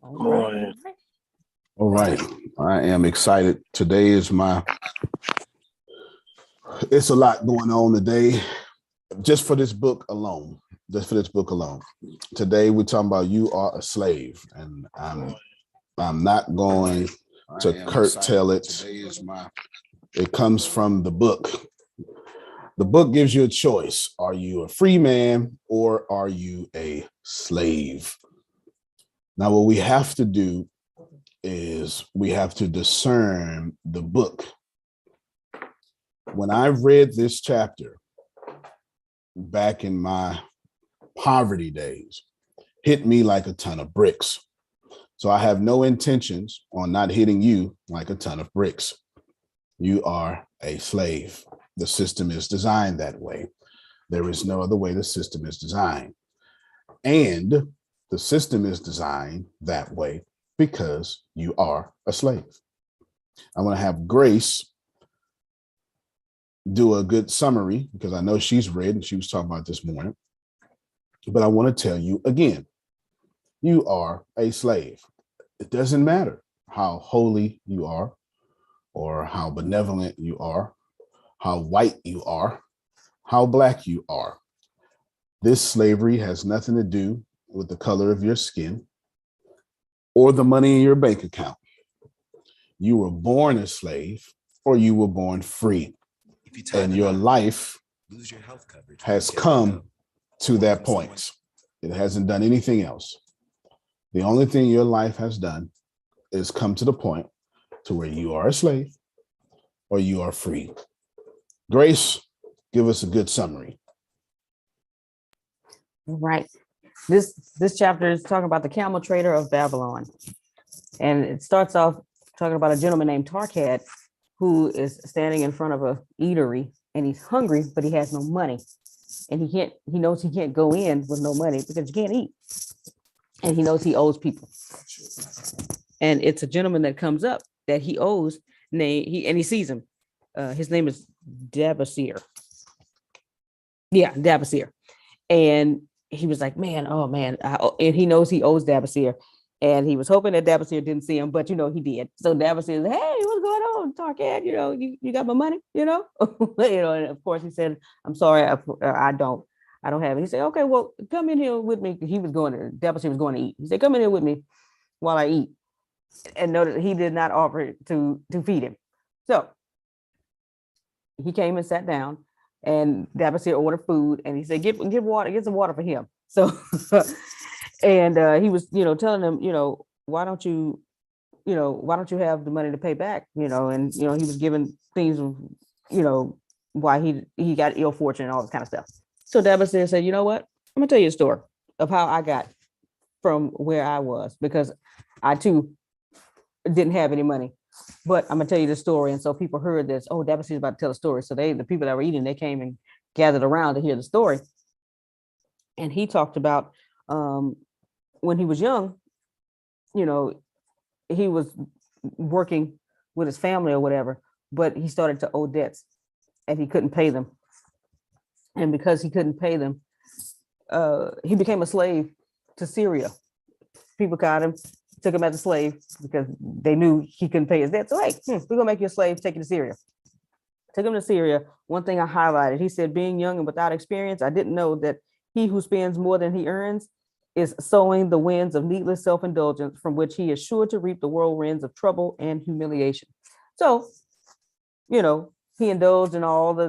All All right. I am excited. Today is it's a lot going on today, just for this book alone. Today we're talking about you are a slave, and I'm not going to curtail it. It comes from the book. The book gives you a choice. Are you a free man or are you a slave? Now, what we have to do is we have to discern the book. When I read this chapter back in my poverty days, hit me like a ton of bricks. So I have no intentions on not hitting you like a ton of bricks. You are a slave. The system is designed that way. There is no other way the system is designed. And the system is designed that way because you are a slave. I want to have Grace do a good summary because I know she's read and she was talking about this morning. But I want to tell you again, you are a slave. It doesn't matter how holy you are or how benevolent you are, how white you are, how black you are. This slavery has nothing to do with the color of your skin or the money in your bank account. You were born a slave or you were born free. And your life has come to that point. It hasn't done anything else. The only thing your life has done is come to the point to where you are a slave or you are free. Grace, give us a good summary. Right. This chapter is talking about the camel trader of Babylon. And it starts off talking about a gentleman named Tarkad who is standing in front of a eatery and he's hungry, but he has no money. And he knows he can't go in with no money because you can't eat. And he knows he owes people. And it's a gentleman that comes up that he owes, and he sees him. His name is Dabasir. Yeah, Dabasir. And he was like, man, and he knows he owes Dabasir. And he was hoping that Dabasir didn't see him, but he did. So Dabasir said, hey, what's going on, Tarkad? You got my money, and of course he said, I'm sorry, I don't have it. He said, okay, well, come in here with me. Dabasir was going to eat. He said, come in here with me while I eat. And noted he did not offer to feed him. So he came and sat down, and Dabasir ordered food, and he said, get some water for him. So and he was, telling him, why don't you have the money to pay back, and he was giving things, why he got ill fortune and all this kind of stuff. So Dabasir said, you know what? I'm gonna tell you a story of how I got from where I was, because I too didn't have any money. But I'm gonna tell you the story. And so people heard this. Oh, Dabasir's about to tell a story. So the people that were eating, they came and gathered around to hear the story. And he talked about when he was young, he was working with his family or whatever, but he started to owe debts and he couldn't pay them. And because he couldn't pay them, he became a slave to Syria. People caught him, took him as a slave because they knew he couldn't pay his debt. So, hey, we're gonna make you a slave, take you to Syria. Took him to Syria. One thing I highlighted, he said, being young and without experience, I didn't know that he who spends more than he earns is sowing the winds of needless self-indulgence from which he is sure to reap the whirlwinds of trouble and humiliation. So, he indulged in all the,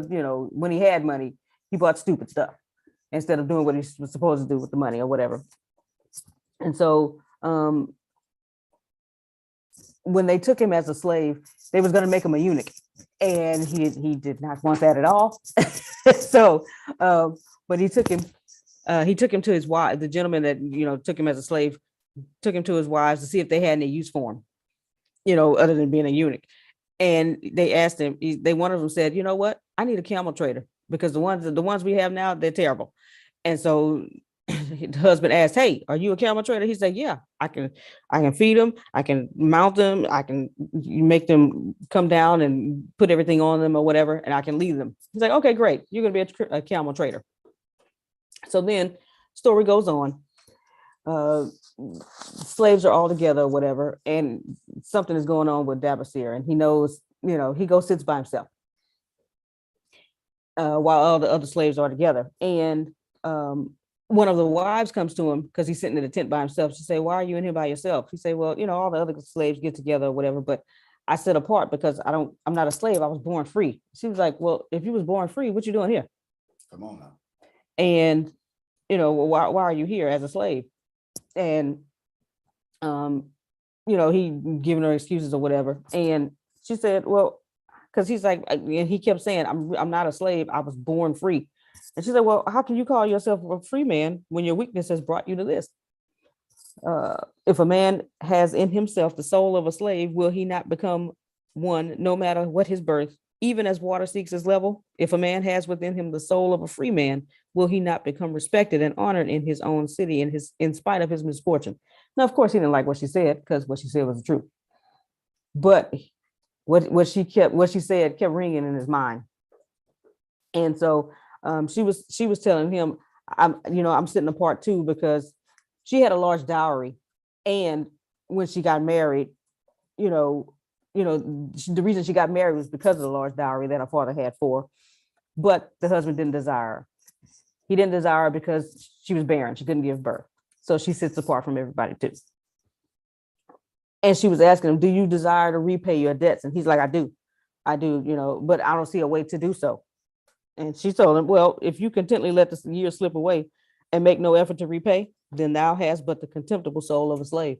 when he had money, he bought stupid stuff instead of doing what he was supposed to do with the money or whatever. And so when they took him as a slave, they was going to make him a eunuch, and he did not want that at all. So, but he took him to his wife. The gentleman that took him as a slave took him to his wives to see if they had any use for him, other than being a eunuch. And they asked him. One of them said, "You know what? I need a camel trader because the ones we have now, they're terrible." And so the husband asked, "Hey, are you a camel trader?" He said, "Yeah, I can feed them, I can mount them, I can make them come down and put everything on them or whatever, and I can lead them." He's like, "Okay, great, you're gonna be a camel trader." So then, story goes on. uh, slaves are all together or whatever, and something is going on with Dabasir, and he knows, he goes sits by himself while all the other slaves are together. And one of the wives comes to him because he's sitting in the tent by himself. She say, "Why are you in here by yourself?" He say, "Well, all the other slaves get together or whatever, but I sit apart because I'm not a slave. I was born free." She was like, "Well, if you was born free, what you doing here?" Come on now. And well, why are you here as a slave? And he giving her excuses or whatever. And she said, "Well," because he's like, and he kept saying, I'm not a slave. I was born free." And she said, "Well, how can you call yourself a free man when your weakness has brought you to this? If a man has in himself the soul of a slave, will he not become one, no matter what his birth? Even as water seeks its level, if a man has within him the soul of a free man, will he not become respected and honored in his own city in spite of his misfortune?" Now, of course, he didn't like what she said because what she said was the truth. But what she said kept ringing in his mind. And so she was telling him, I'm sitting apart too, because she had a large dowry. And when she got married, the reason she got married was because of the large dowry that her father had for her. But the husband didn't desire her. He didn't desire her because she was barren. She couldn't give birth. So she sits apart from everybody too. And she was asking him, "Do you desire to repay your debts?" And he's like, I do, but I don't see a way to do so. And she told him, "Well, if you contently let the years slip away and make no effort to repay, then thou hast but the contemptible soul of a slave.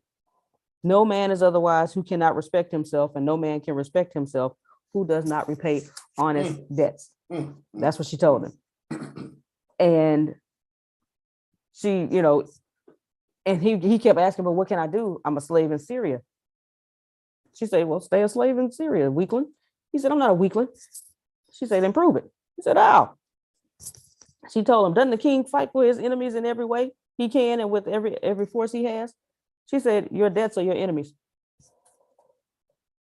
No man is otherwise who cannot respect himself, and no man can respect himself who does not repay honest debts." That's what she told him. And she, and he kept asking, "But what can I do? I'm a slave in Syria." She said, "Well, stay a slave in Syria, weakling." He said, "I'm not a weakling." She said, "Then prove it." He said, "How?" She told him, "Doesn't the king fight for his enemies in every way he can and with every force he has?" She said, "Your debts are your enemies.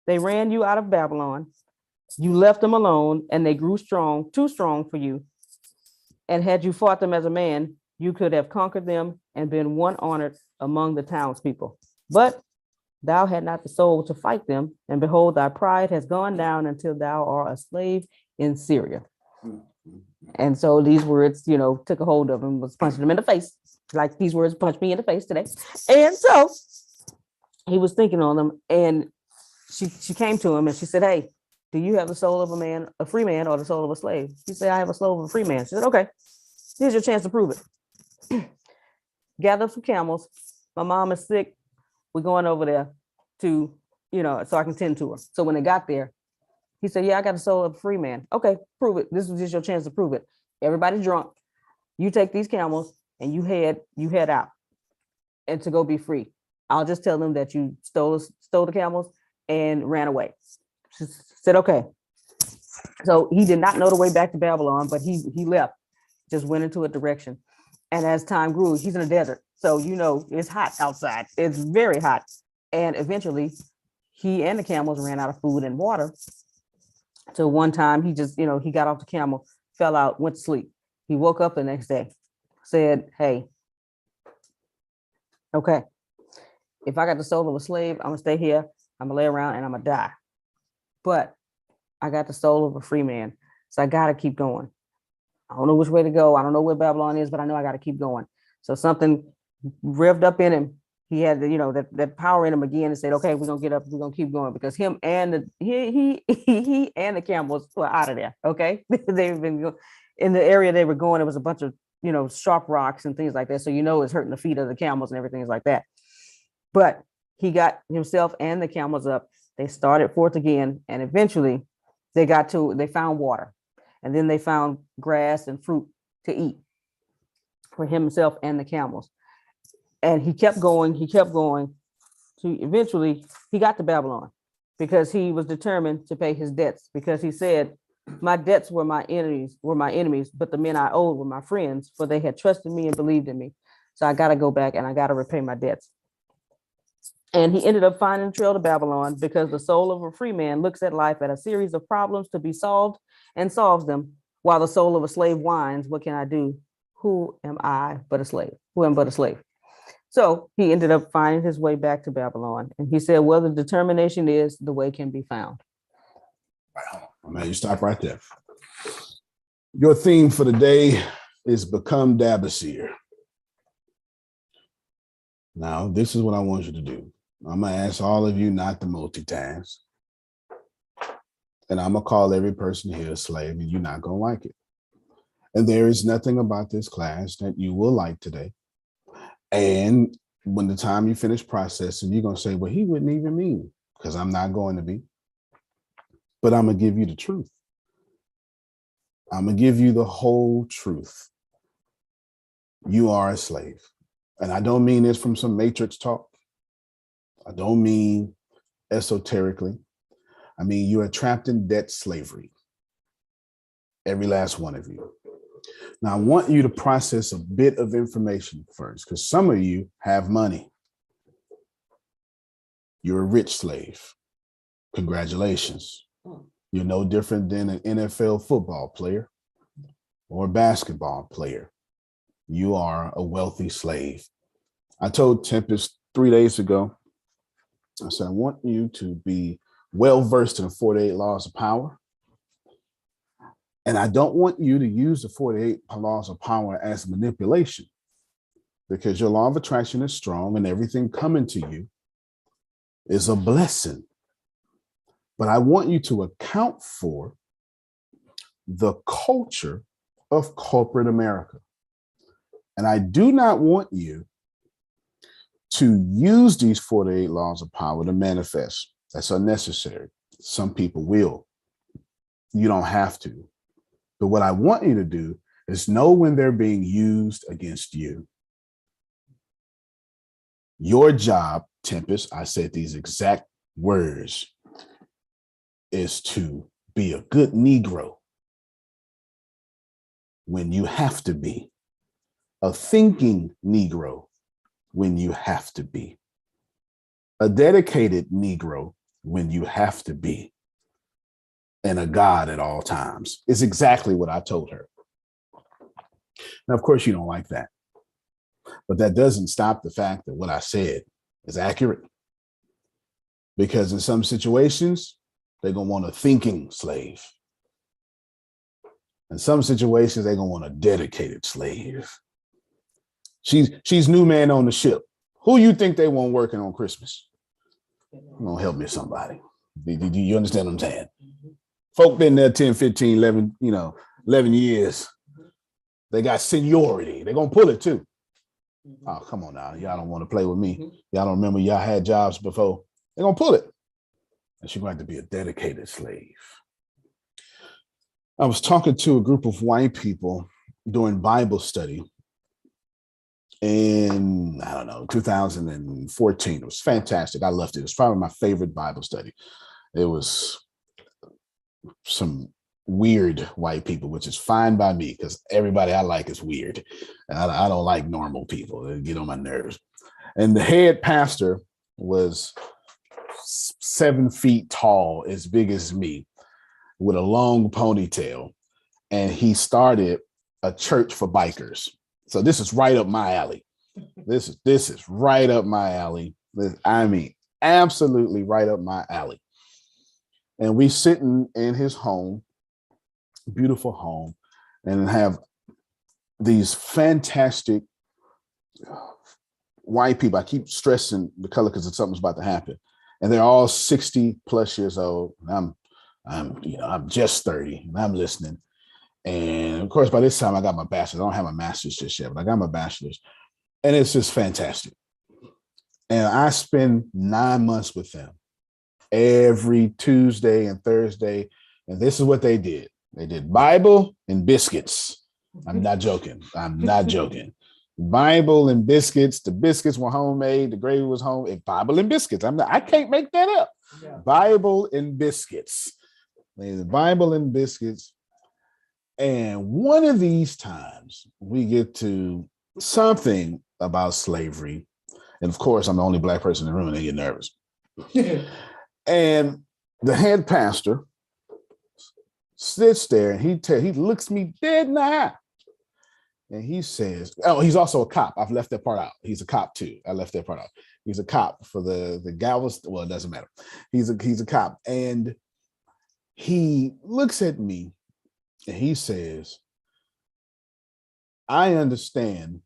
They ran you out of Babylon. You left them alone, and they grew strong, too strong for you. And had you fought them as a man, you could have conquered them and been one honored among the townspeople. But thou had not the soul to fight them, and behold, thy pride has gone down until thou art a slave in Syria." And so these words, took a hold of him, was punching him in the face. Like these words punched me in the face today. And so he was thinking on them, and she came to him and she said, "Hey, do you have the soul of a man, a free man, or the soul of a slave?" He said, "I have a soul of a free man." She said, "Okay, here's your chance to prove it. Gather some camels. My mom is sick. We're going over there to, so I can tend to her." So when they got there, he said, "Yeah, I got the soul of a free man." "Okay, prove it. This is just your chance to prove it. Everybody's drunk. You take these camels and you head out and to go be free. I'll just tell them that you stole the camels and ran away." She said, "Okay." So he did not know the way back to Babylon, but he left, just went into a direction. And as time grew, he's in a desert. So, it's hot outside. It's very hot. And eventually he and the camels ran out of food and water. So one time he just, he got off the camel, fell out, went to sleep. He woke up the next day, said, "Hey, okay, if I got the soul of a slave, I'm gonna stay here. I'm gonna lay around and I'm gonna die. But I got the soul of a free man. So I gotta keep going. I don't know which way to go. I don't know where Babylon is, but I know I gotta keep going." So something revved up in him. He had that power in him again and said, "Okay, we're gonna get up, we're gonna keep going," because him and he and the camels were out of there. Okay. They've been in the area they were going, it was a bunch of sharp rocks and things like that. So it's hurting the feet of the camels and everything like that. But he got himself and the camels up. They started forth again, and eventually they found water, and then they found grass and fruit to eat for himself and the camels. And he kept going to eventually he got to Babylon, because he was determined to pay his debts, because he said, "My debts were my enemies, but the men I owed were my friends, for they had trusted me and believed in me. So I got to go back and I got to repay my debts." And he ended up finding the trail to Babylon, because the soul of a free man looks at life at a series of problems to be solved and solves them, while the soul of a slave whines, "What can I do? Who am I but a slave? Who am but a slave?" So he ended up finding his way back to Babylon. And he said, well, the determination is the way can be found. Wow. Man, you stop right there. Your theme for the day is become Dabasir. Now, this is what I want you to do. I'm going to ask all of you not to multitask. And I'm going to call every person here a slave, and you're not going to like it. And there is nothing about this class that you will like today. And when the time you finish processing, you're going to say, well, he wouldn't even mean, because I'm not going to be. But I'm going to give you the truth. I'm going to give you the whole truth. You are a slave. And I don't mean this from some matrix talk. I don't mean esoterically. I mean, you are trapped in debt slavery. Every last one of you. Now, I want you to process a bit of information first, because some of you have money. You're a rich slave. Congratulations. You're no different than an NFL football player or a basketball player. You are a wealthy slave. I told Tempest 3 days ago, I said, I want you to be well-versed in the 48 laws of power. And I don't want you to use the 48 laws of power as manipulation, because your law of attraction is strong and everything coming to you is a blessing. But I want you to account for the culture of corporate America. And I do not want you to use these 48 laws of power to manifest. That's unnecessary. Some people will. You don't have to. But what I want you to do is know when they're being used against you. Your job, Tempest, I said these exact words, is to be a good Negro when you have to be, a thinking Negro when you have to be, a dedicated Negro when you have to be, and a God at all times. Is exactly what I told her. Now, of course, you don't like that, but that doesn't stop the fact that what I said is accurate, because in some situations, they're going to want a thinking slave. In some situations, they're going to want a dedicated slave. She's new man on the ship. Who you think they want working on Christmas? Come on, help me, somebody. Do you understand what I'm saying? Folk been there 10, 15, 11, 11 years. They got seniority. They're going to pull it too. Oh, come on now. Y'all don't want to play with me. Y'all don't remember y'all had jobs before. They're going to pull it. And she's going to have to be a dedicated slave. I was talking to a group of white people during Bible study in, 2014. It was fantastic. I loved it. It was probably my favorite Bible study. It was some weird white people, which is fine by me, because everybody I like is weird. And I don't like normal people. They get on my nerves. And the head pastor was 7 feet tall, as big as me, with a long ponytail. And he started a church for bikers. So this is right up my alley. This is right up my alley. I mean, absolutely right up my alley. And we sitting in his home, beautiful home, and have these fantastic white people. I keep stressing the color because something's about to happen. And they're all 60 plus years old. I'm just 30 and I'm listening. And of course, by this time I got my bachelor's. I don't have my master's just yet, but I got my bachelor's. And it's just fantastic. And I spend 9 months with them every Tuesday and Thursday. And this is what they did. They did Bible and biscuits. I'm not joking. I'm not joking. Bible and biscuits. The biscuits were homemade. The gravy was home. Bible and biscuits. I can't make that up. Yeah. Bible and biscuits. The Bible and biscuits. And one of these times we get to something about slavery. And of course, I'm the only Black person in the room and they get nervous. And the head pastor sits there and he looks me dead in the eye. And he says, oh, he's also a cop. I've left that part out. He's a cop too. I left that part out. He's a cop for the Galveston. Well, it doesn't matter. He's a cop. And he looks at me and he says, I understand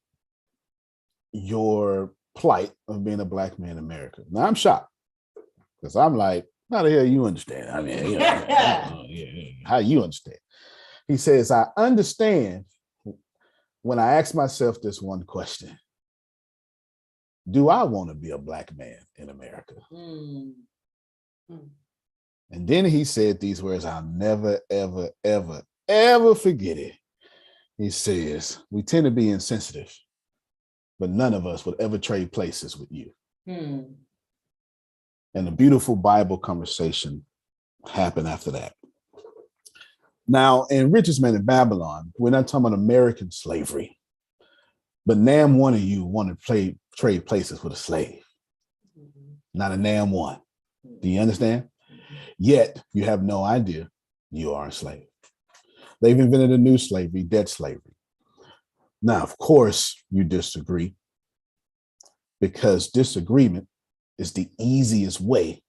your plight of being a black man in America. Now I'm shocked because I'm like, how the hell you understand? I mean, you know, how you understand? He says, I understand when I ask myself this one question: do I want to be a black man in America? And then he said these words, I'll never, ever, ever, ever forget it. He says, we tend to be insensitive, but none of us would ever trade places with you. And a beautiful Bible conversation happened after that. Now, in Richest Man in Babylon, we're not talking about American slavery, but damn one of you want to trade places with a slave. Not a damn one. Do you understand? Yet you have no idea you are a slave. They've invented a new slavery, debt slavery. Now, of course, you disagree because disagreement is the easiest way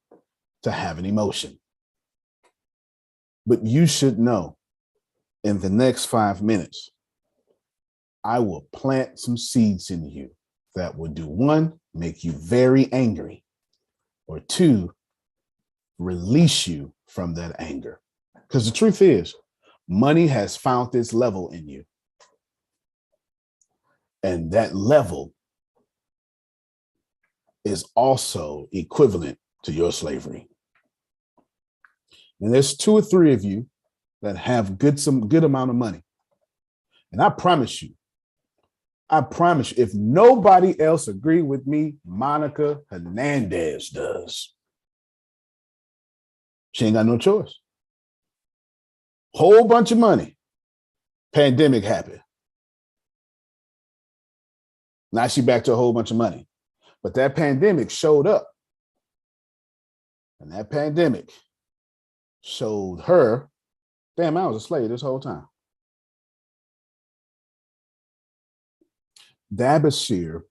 to have an emotion. But you should know in the next 5 minutes, I will plant some seeds in you that will do one, make you very angry, or two, release you from that anger. Because the truth is, money has found its level in you. And that level is also equivalent to your slavery. And there's 2 or 3 of you that have some good amount of money. And I promise you, if nobody else agree with me, Monica Hernandez does. She ain't got no choice. Whole bunch of money. Pandemic happened. Now she back to a whole bunch of money. But that pandemic showed up. And that pandemic showed her, damn, I was a slave this whole time. Dabasir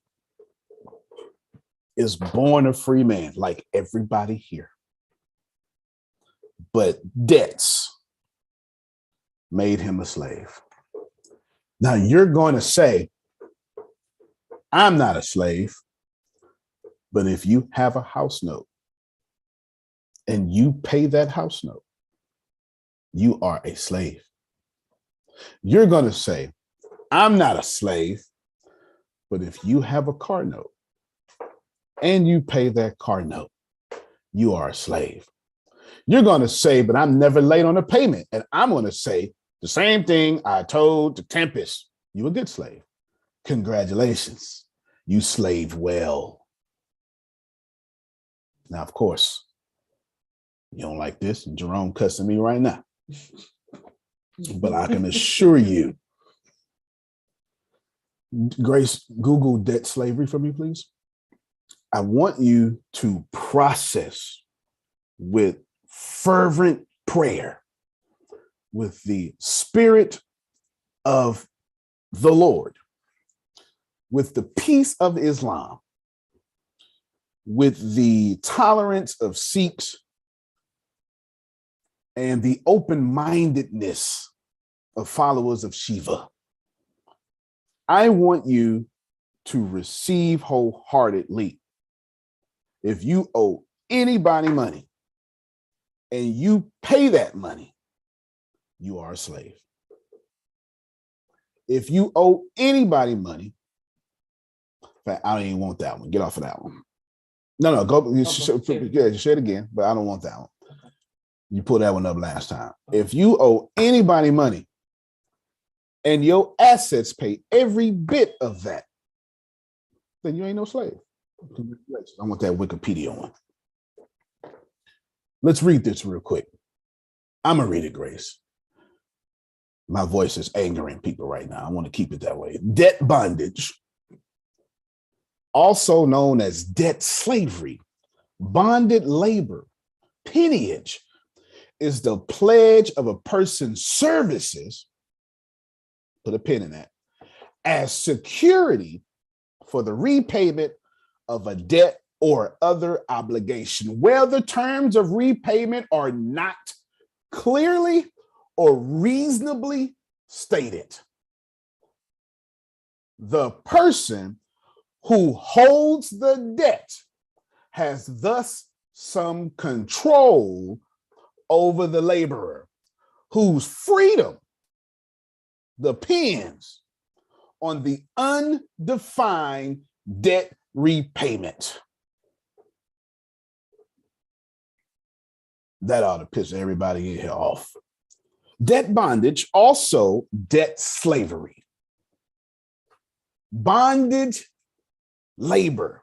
is born a free man, like everybody here. But debts made him a slave. Now you're going to say, I'm not a slave, but if you have a house note and you pay that house note, you are a slave. You're going to say, I'm not a slave, but if you have a car note and you pay that car note, you are a slave. You're going to say, but I'm never late on a payment. And I'm going to say the same thing I told the Tempest. You a good slave. Congratulations. You slaved well. Now, of course, you don't like this, and Jerome cussing me right now. But I can assure you, Grace, Google debt slavery for me, please. I want you to process with fervent prayer, with the spirit of the Lord, with the peace of Islam, with the tolerance of Sikhs, and the open-mindedness of followers of Shiva. I want you to receive wholeheartedly. If you owe anybody money and you pay that money, you are a slave. If you owe anybody money, in fact, I don't even want that one. Get off of that one. No, go. Share it again, but I don't want that one. You pulled that one up last time. If you owe anybody money and your assets pay every bit of that, then you ain't no slave. Congratulations. I want that Wikipedia one. Let's read this real quick. I'm going to read it, Grace. My voice is angering people right now. I want to keep it that way. Debt bondage, also known as debt slavery, bonded labor, peonage, is the pledge of a person's services, put a pin in that, as security for the repayment of a debt or other obligation, where the terms of repayment are not clearly or reasonably stated. The person who holds the debt has thus some control over the laborer, whose freedom depends on the undefined debt repayment. That ought to piss everybody in here off. Debt bondage, also debt slavery. Bondage, labor,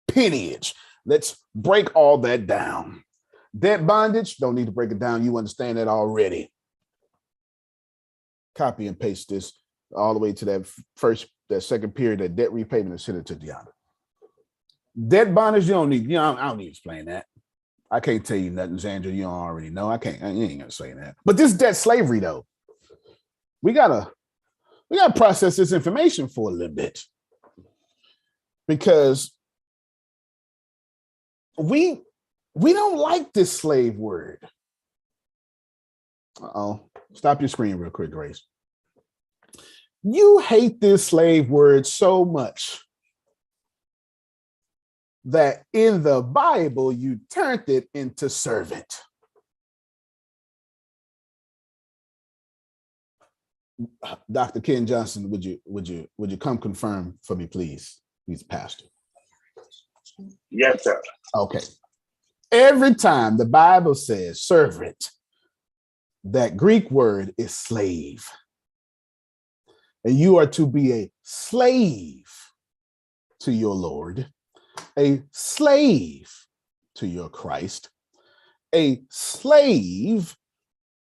peonage. Let's break all that down. Debt bondage, don't need to break it down. You understand that already. Copy and paste this all the way to that second period, that debt repayment, and send it to Deanna. Debt bondage, you don't need, I don't need to explain that. I can't tell you nothing, Sandra. You don't already know. You ain't gonna say that. But this debt slavery, though, we gotta process this information for a little bit, because we don't like this slave word. Stop your screen real quick, Grace. You hate this slave word so much that in the Bible you turned it into servant. Dr. Ken Johnson, would you come confirm for me, please? He's a pastor. Yes, sir. Okay. Every time the Bible says servant, that Greek word is slave. And you are to be a slave to your Lord, a slave to your Christ, a slave.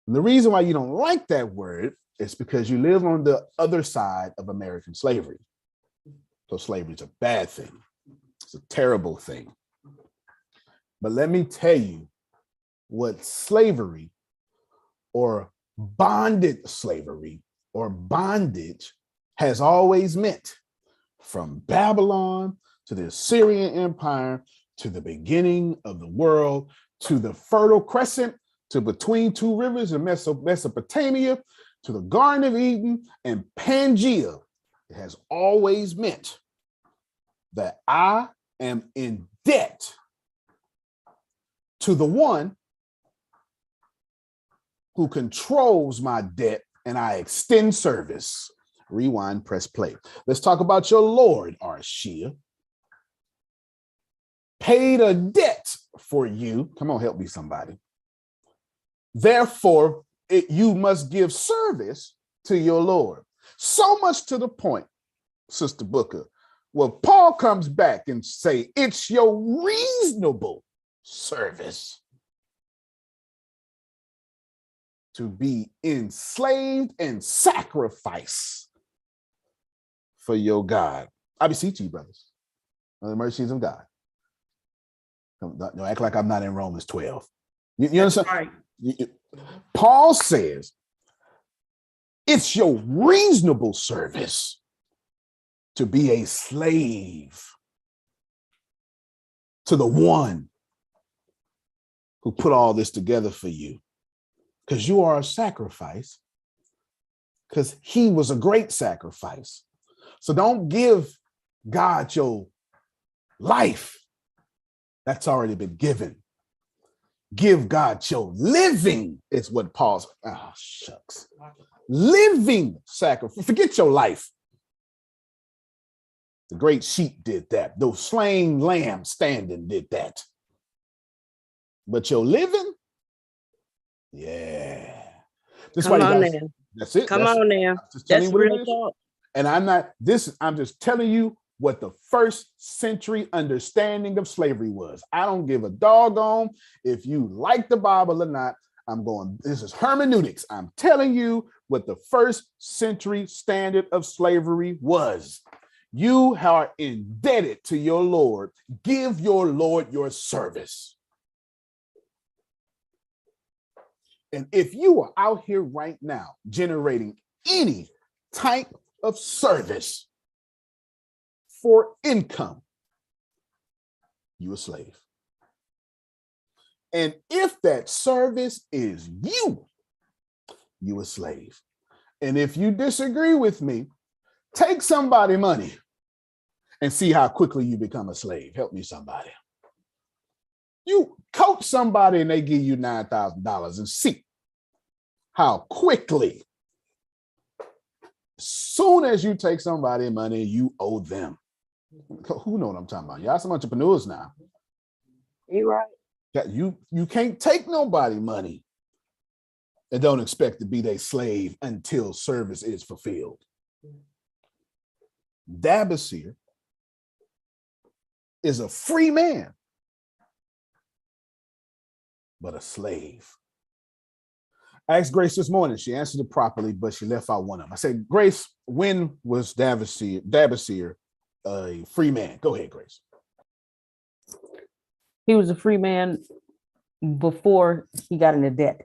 And the reason why you don't like that word is because you live on the other side of American slavery. So slavery is a bad thing. It's a terrible thing. But let me tell you what slavery, or bonded slavery, or bondage has always meant, from Babylon to the Syrian Empire, to the beginning of the world, to the Fertile Crescent, to between two rivers in Mesopotamia, to the Garden of Eden and Pangea. It has always meant that I am in debt to the one who controls my debt, and I extend service. Rewind, press play. Let's talk about your Lord, Arshia. Paid a debt for you. Come on, help me, somebody. Therefore, you must give service to your Lord. So much to the point, Sister Booker, well, Paul comes back and say, it's your reasonable service to be enslaved and sacrifice for your God. I beseech you, brothers, on the mercies of God. Don't act like I'm not in Romans 12. You understand? Right. Paul says, it's your reasonable service to be a slave to the one who put all this together for you, because you are a sacrifice, because he was a great sacrifice. So don't give God your life. That's already been given. Give God your living, is what Paul's, shucks. Living sacrifice. Forget your life. The great sheep did that. Those slain lambs standing did that. But your living, yeah. This Come on now. That's it. Come on now. That's real talk. And I'm just telling you what the first century understanding of slavery was. I don't give a doggone if you like the Bible or not. This is hermeneutics. I'm telling you what the first century standard of slavery was. You are indebted to your Lord. Give your Lord your service. And if you are out here right now generating any type of service for income, you a slave. And if that service is you a slave. And if you disagree with me, take somebody money and see how quickly you become a slave. Help me, somebody. You coach somebody and they give you $9,000 and see how quickly, soon as you take somebody money, you owe them. Who know what I'm talking about? Y'all some entrepreneurs now. You right. You can't take nobody money and don't expect to be their slave until service is fulfilled. Dabasir is a free man, but a slave. I asked Grace this morning. She answered it properly, but she left out one of them. I said, Grace, when was Dabasir a free man? Go ahead, Grace. He was a free man before he got into debt.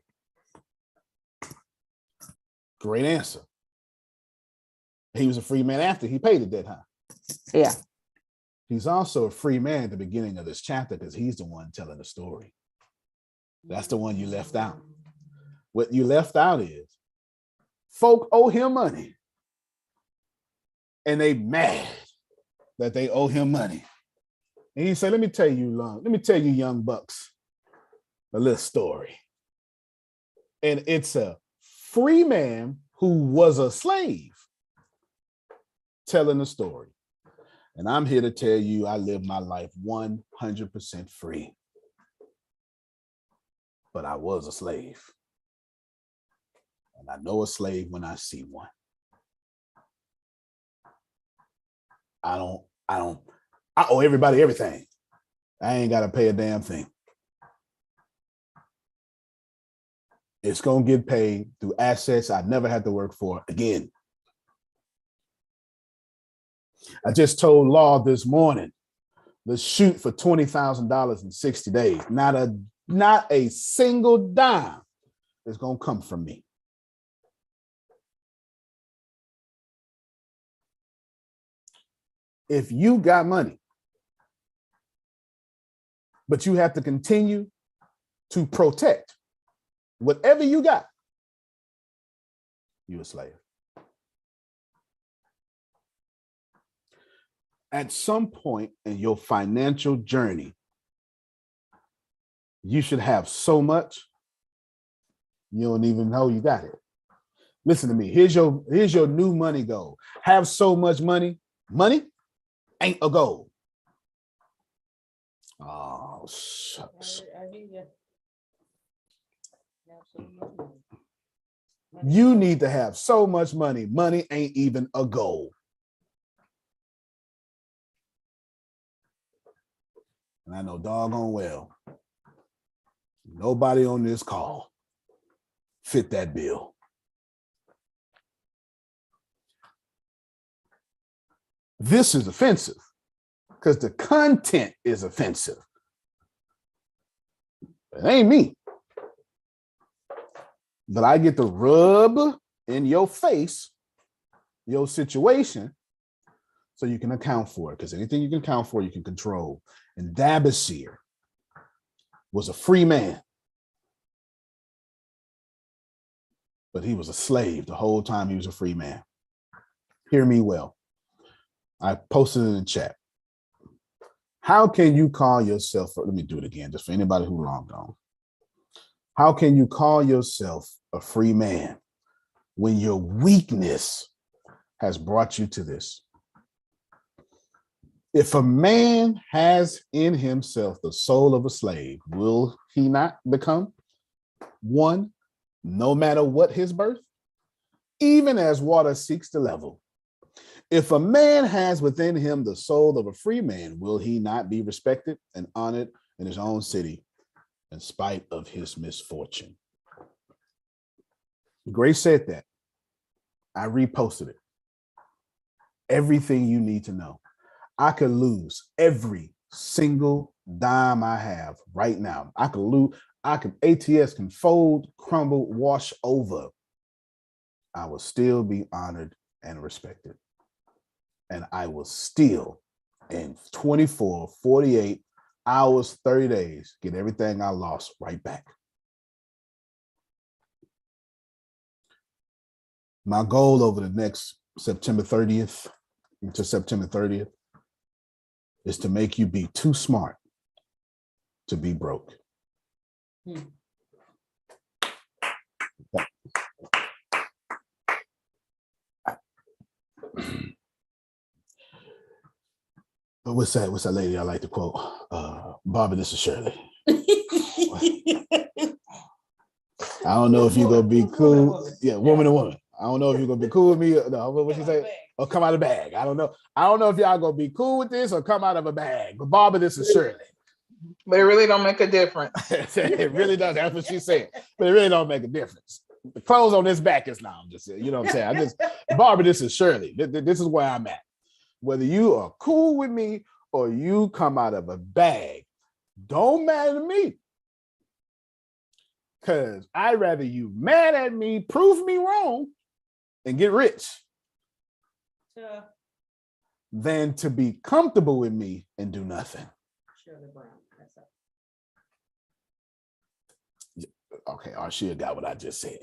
Great answer. He was a free man after he paid the debt, huh? Yeah. He's also a free man at the beginning of this chapter because he's the one telling the story. That's the one you left out. What you left out is folk owe him money and they mad that they owe him money. And he said, let me tell you young bucks, a little story. And it's a free man who was a slave telling the story. And I'm here to tell you, I live my life 100% free. But I was a slave. And I know a slave when I see one. I owe everybody everything. I ain't got to pay a damn thing. It's going to get paid through assets I never had to work for again. I just told Law this morning, let's shoot for $20,000 in 60 days. Not a single dime is going to come from me. If you got money, but you have to continue to protect whatever you got, you're a slave. At some point in your financial journey, you should have so much, you don't even know you got it. Listen to me. Here's your new money goal. Have so much money. Money ain't a goal. Oh, shucks. You need to have so much money. Money ain't even a goal. And I know doggone well, nobody on this call fit that bill. This is offensive because the content is offensive. It ain't me. But I get to rub in your face, your situation, so you can account for it. Because anything you can account for, you can control. And Dabasir was a free man, but he was a slave the whole time he was a free man. Hear me well. I posted it in the chat. How can you call yourself, let me do it again, just for anybody who long gone. How can you call yourself a free man when your weakness has brought you to this? If a man has in himself the soul of a slave, will he not become one, no matter what his birth? Even as water seeks the level. If a man has within him the soul of a free man, will he not be respected and honored in his own city in spite of his misfortune? Grace said that. I reposted it. Everything you need to know. I could lose every single dime I have right now. I could lose, ATS can fold, crumble, wash over. I will still be honored and respected. And I will still, in 24, 48 hours, 30 days, get everything I lost right back. My goal over the next September 30th to September 30th is to make you be too smart to be broke. What's that lady I like to quote? Barbara, this is Shirley. I don't know if you're gonna be cool. Yeah, woman to woman. I don't know if you're gonna be cool with me. No, what she say? Or come out of the bag. I don't know. I don't know if y'all gonna be cool with this or come out of a bag. But Barbara, this is Shirley. But it really don't make a difference. It really does. That's what she said. But it really don't make a difference. The clothes on this back is now. I'm just saying, you know what I'm saying? Barbara, this is Shirley. This is where I'm at. Whether you are cool with me or you come out of a bag, don't matter to me. Because I'd rather you mad at me, prove me wrong, and get rich than to be comfortable with me and do nothing. Okay, Arshia got what I just said.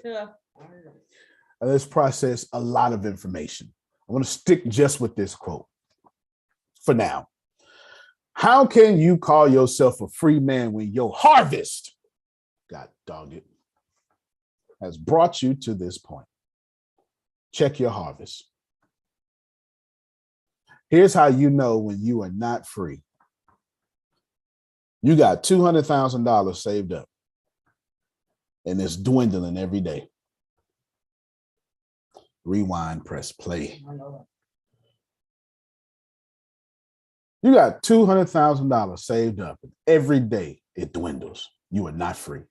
Let's process a lot of information. I want to stick just with this quote for now. How can you call yourself a free man when your harvest, God dog it, has brought you to this point? Check your harvest. Here's how you know when you are not free. You got $200,000 saved up, and it's dwindling every day. Rewind, press play. You got $200,000 saved up, and every day it dwindles. You are not free.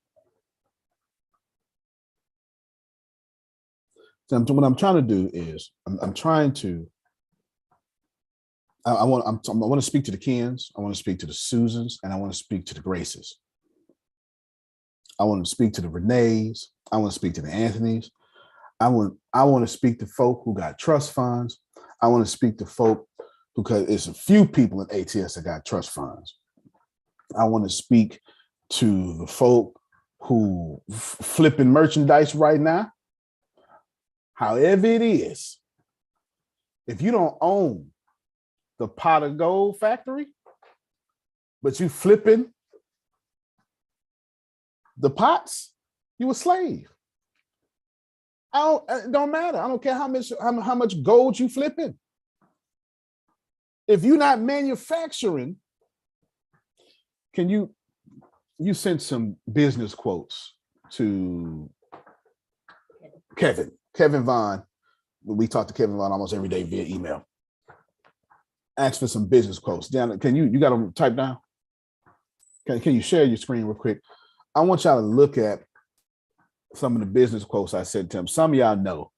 So what I'm trying to do is I want to speak to the Kens, I want to speak to the Susans, and I want to speak to the Graces. I want to speak to the Renees. I want to speak to the Anthonys. I want to speak to folk who got trust funds. I want to speak to folk because it's a few people in ATS that got trust funds. I want to speak to the folk who flipping merchandise right now. However it is, if you don't own the pot of gold factory, but you flipping the pots, you a slave. It don't matter. I don't care how much gold you flipping. If you're not manufacturing, can you send some business quotes to Kevin Vaughn? We talk to Kevin Vaughn almost every day via email. Ask for some business quotes. Down, can you got them type down? Can you share your screen real quick? I want y'all to look at some of the business quotes I said to him. Some of y'all know.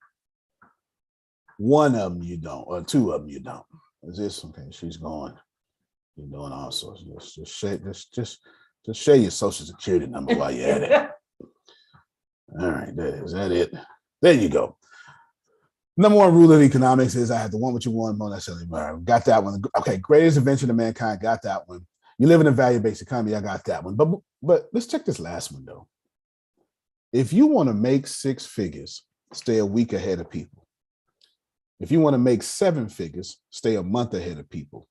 One of them you don't, or two of them you don't. Is this okay? She's going. You're doing all sorts. Just share your social security number while you're at it. All right, is that it? There you go. Number one rule of economics is I have to want what you want, more necessarily. Got that one. Okay, greatest invention of mankind. Got that one. You live in a value-based economy. I got that one. But let's check this last one though. If you want to make 6 figures, stay a week ahead of people. If you want to make 7 figures, stay a month ahead of people.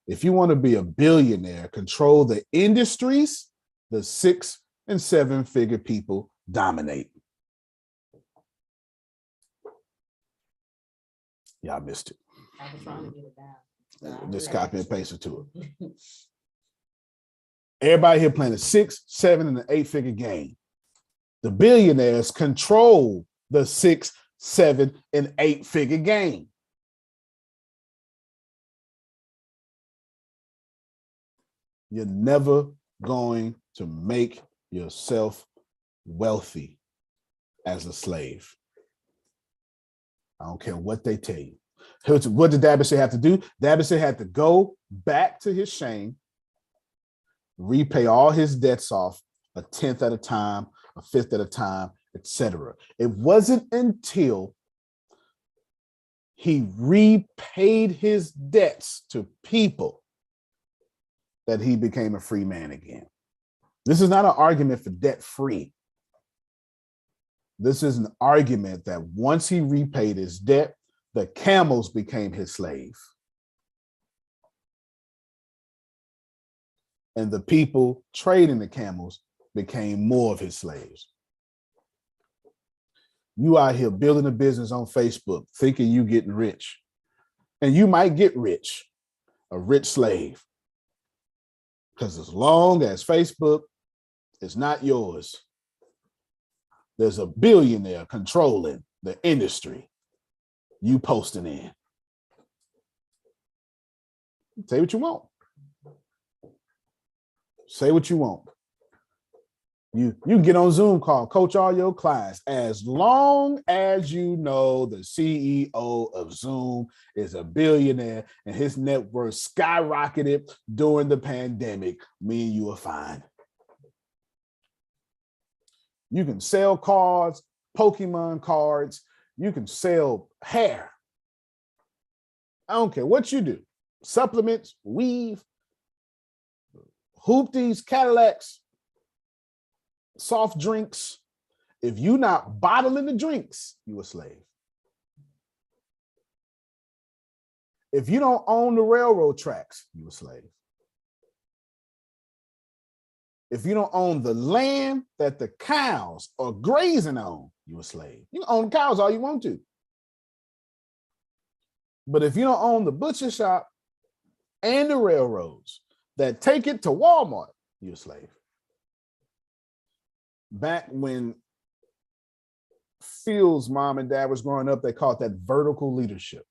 If you want to be a billionaire, control the industries, the 6 and 7 figure people dominate. Y'all missed it. I was trying to get it down. Just copy and paste it to it. Everybody here playing a 6, 7, and an 8 figure game. The billionaires control the 6, 7, and 8 figure game. You're never going to make yourself wealthy as a slave. I don't care what they tell you. What did Dabasir have to do? Dabasir had to go back to his shame, repay all his debts off, a 10th at a time, a 5th at a time, etc. It wasn't until He repaid his debts to people that he became a free man again. This is not an argument for debt free. This is an argument that once he repaid his debt, the camels became his slave. And the people trading the camels became more of his slaves. You out here building a business on Facebook, thinking you getting rich. And you might get rich, a rich slave. Because as long as Facebook is not yours, there's a billionaire controlling the industry you posting in. Say what you want. Say what you want. You can get on Zoom call, coach all your clients, as long as you know the CEO of Zoom is a billionaire and his net worth skyrocketed during the pandemic. Me and you are fine. You can sell cards, Pokemon cards. You can sell hair. I don't care what you do. Supplements, weave, hoopties, Cadillacs, soft drinks. If you're not bottling the drinks, you a slave. If you don't own the railroad tracks, you a slave. If you don't own the land that the cows are grazing on, you a slave. You can own cows all you want to. But if you don't own the butcher shop and the railroads that take it to Walmart, you a slave. Back when Phil's mom and dad was growing up, they called that vertical leadership.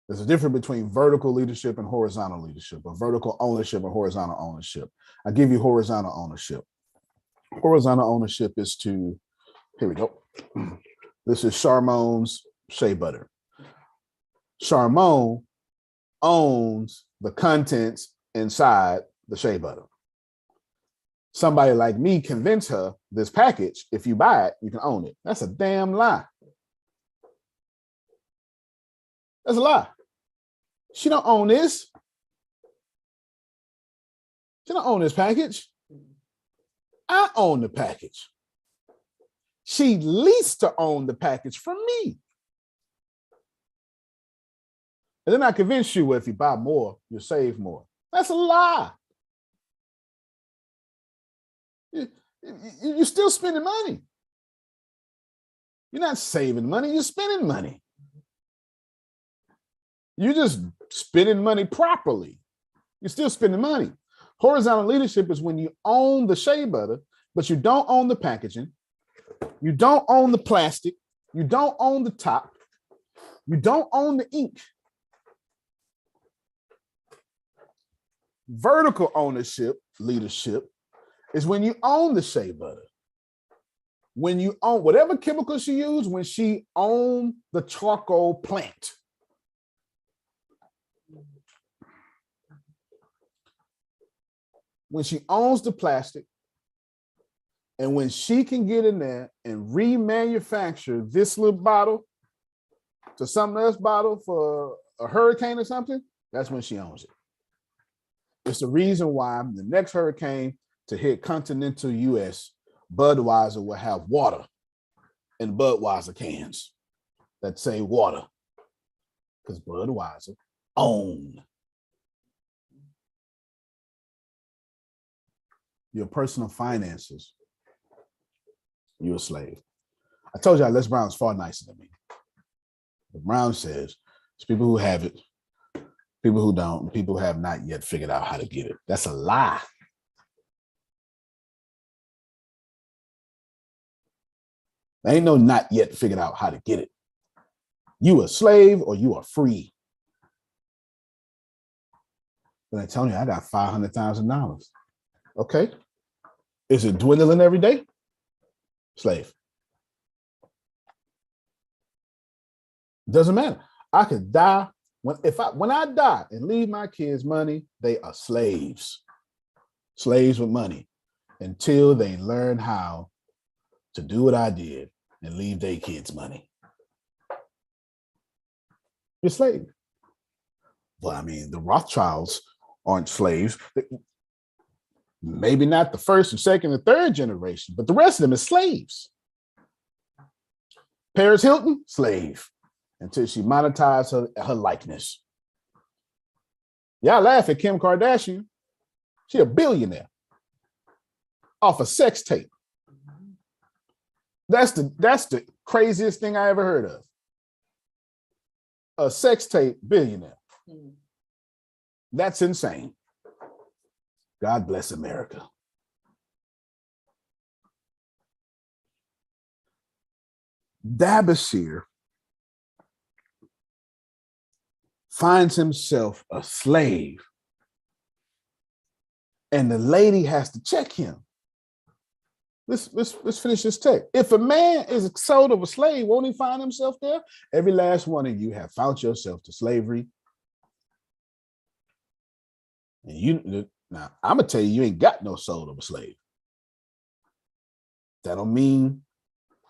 There's a difference between vertical leadership and horizontal leadership, or vertical ownership and horizontal ownership. I give you horizontal ownership. Horizontal ownership is to, here we go. This is Charmon's shea butter. Charmon owns the contents inside the shea butter. Somebody like me convince her this package, if you buy it, you can own it. That's a damn lie. That's a lie. She don't own this. She don't own this package. I own the package. She leased to own the package from me. And then I convince you, well, if you buy more, you'll save more. That's a lie. You're still spending money. You're not saving money, you're spending money. You're just spending money properly. You're still spending money. Horizontal leadership is when you own the shea butter, but you don't own the packaging. You don't own the plastic. You don't own the top. You don't own the ink. Vertical ownership, leadership, is when you own the shea butter. When you own whatever chemical she used, when she owned the charcoal plant. When she owns the plastic, and when she can get in there and remanufacture this little bottle to something else bottle for a hurricane or something, that's when she owns it. It's the reason why the next hurricane to hit continental US, Budweiser will have water in Budweiser cans that say water, because Budweiser own your personal finances. You're a slave. I told you Les Brown's far nicer than me. But Brown says it's people who have it, people who don't, people who have not yet figured out how to get it. That's a lie. There ain't no not yet figured out how to get it. You a slave or you are free. But I tell you, I got $500,000. Okay. Is it dwindling every day? Slave. Doesn't matter. I could die. When I die and leave my kids money, they are slaves. Slaves with money until they learn how to do what I did and leave their kids money. You're a slave. Well, I mean, the Rothschilds aren't slaves. Maybe not the first and second and third generation, but the rest of them is slaves. Paris Hilton, slave, until she monetized her likeness. Y'all laugh at Kim Kardashian. She a billionaire off a sex tape. That's the craziest thing I ever heard of. A sex tape billionaire. That's insane. God bless America. Dabasir finds himself a slave, and the lady has to check him. Let's finish this text. If a man is sold of a slave, won't he find himself there? Every last one of you have found yourself to slavery. And now I'm gonna tell you, you ain't got no soul of a slave. That don't mean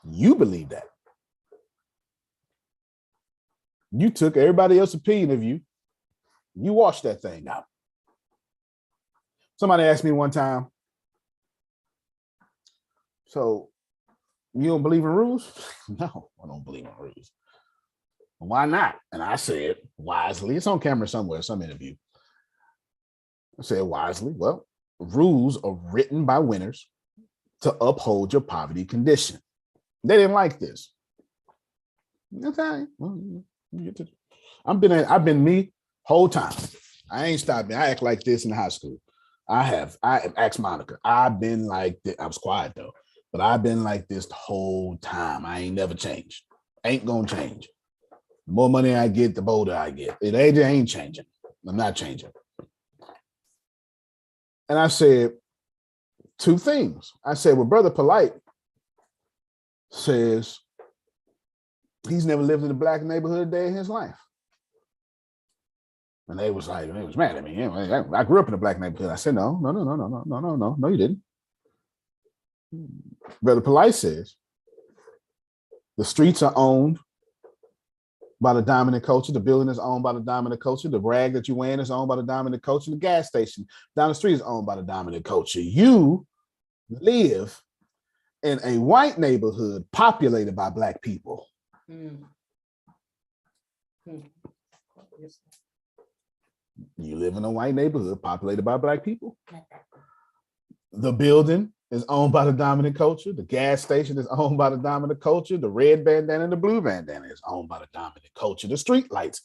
you believe that. You took everybody else's opinion of you. You washed that thing out. Somebody asked me one time, so you don't believe in rules? No, I don't believe in rules. Why not? And I said wisely, it's on camera somewhere, some interview. I said wisely, well, rules are written by winners to uphold your poverty condition. They didn't like this. Okay. I've been me whole time. I ain't stopped me. I act like this in high school. I have asked Monica. I've been like this. I was quiet though, but I've been like this the whole time. I ain't never changed. Ain't gonna change. The more money I get, the bolder I get. It ain't changing. I'm not changing. And I said two things. I said, well, Brother Polite says he's never lived in a black neighborhood a day in his life. And they was mad at me. I grew up in a black neighborhood. I said, no, you didn't. Brother Polite says the streets are owned by the dominant culture. The building is owned by the dominant culture. The rag that you're wearing is owned by the dominant culture. The gas station down the street is owned by the dominant culture. You live in a white neighborhood populated by black people. You live in a white neighborhood populated by black people. The building is owned by the dominant culture. The gas station is owned by the dominant culture. The red bandana and the blue bandana is owned by the dominant culture. The street lights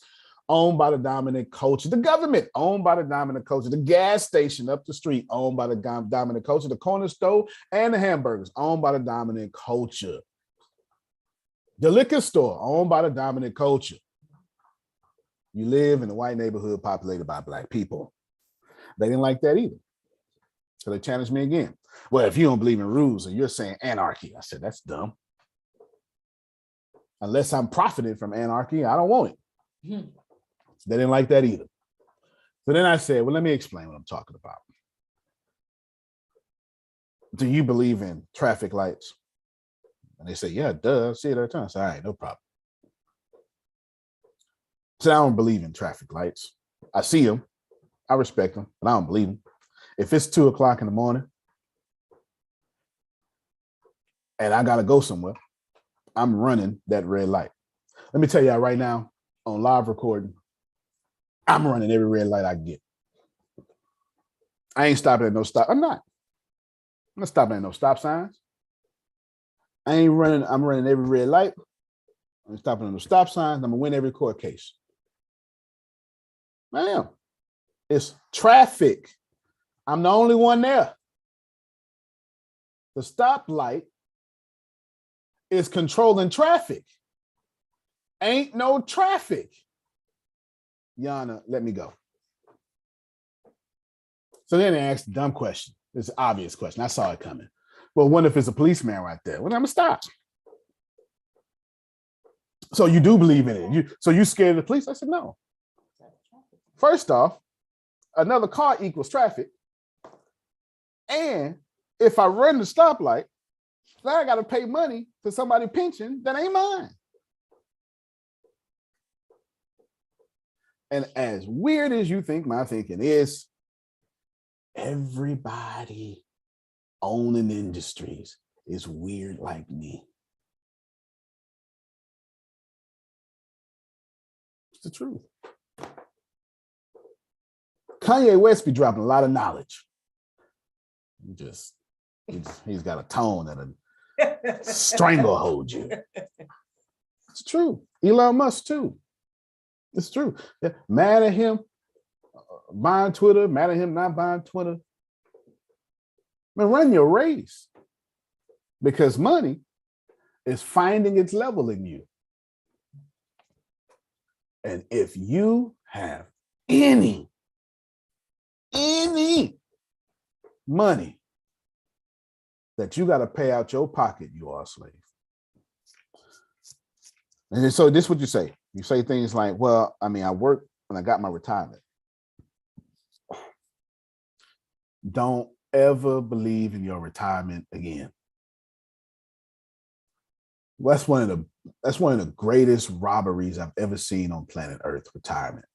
owned by the dominant culture. The government owned by the dominant culture. The gas station up the street owned by the dominant culture. The corner store and the hamburgers owned by the dominant culture. The liquor store owned by the dominant culture. You live in a white neighborhood populated by black people. They didn't like that either. So they challenged me again. Well, if you don't believe in rules and you're saying anarchy, I said, that's dumb. Unless I'm profiting from anarchy, I don't want it. They didn't like that either. So then I said, well, let me explain what I'm talking about. Do you believe in traffic lights? And they say, yeah, duh, I see it every time. I said, all right, no problem. So I don't believe in traffic lights. I see them, I respect them, but I don't believe them. If it's 2 o'clock in the morning and I gotta go somewhere, I'm running that red light. Let me tell you right now, on live recording, I'm running every red light I get. I ain't stopping at no stop. I'm not stopping at no stop signs. I'm running every red light. I'm stopping at no stop signs. I'm gonna win every court case. I am. It's traffic. I'm the only one there. The stoplight is controlling traffic. Ain't no traffic. Yana, let me go. So then they asked a dumb question. It's an obvious question. I saw it coming. Well, what if it's a policeman right there? Well, I'm gonna stop. So you do believe in it? So you scared of the police? I said, no. First off, another car equals traffic. And if I run the stoplight, then I got to pay money for somebody's pension that ain't mine. And as weird as you think my thinking is, everybody owning industries is weird like me. It's the truth. Kanye West be dropping a lot of knowledge. He's got a tone that'll stranglehold you. It's true. Elon Musk too. It's true. Yeah. Mad at him buying Twitter, mad at him not buying Twitter. Man, run your race. Because money is finding its level in you. And if you have any money that you got to pay out your pocket, you are a slave. And so this is what you say. You say things like, well, I mean, I worked when I got my retirement. Don't ever believe in your retirement again. Well, that's one of the greatest robberies I've ever seen on planet Earth, retirement.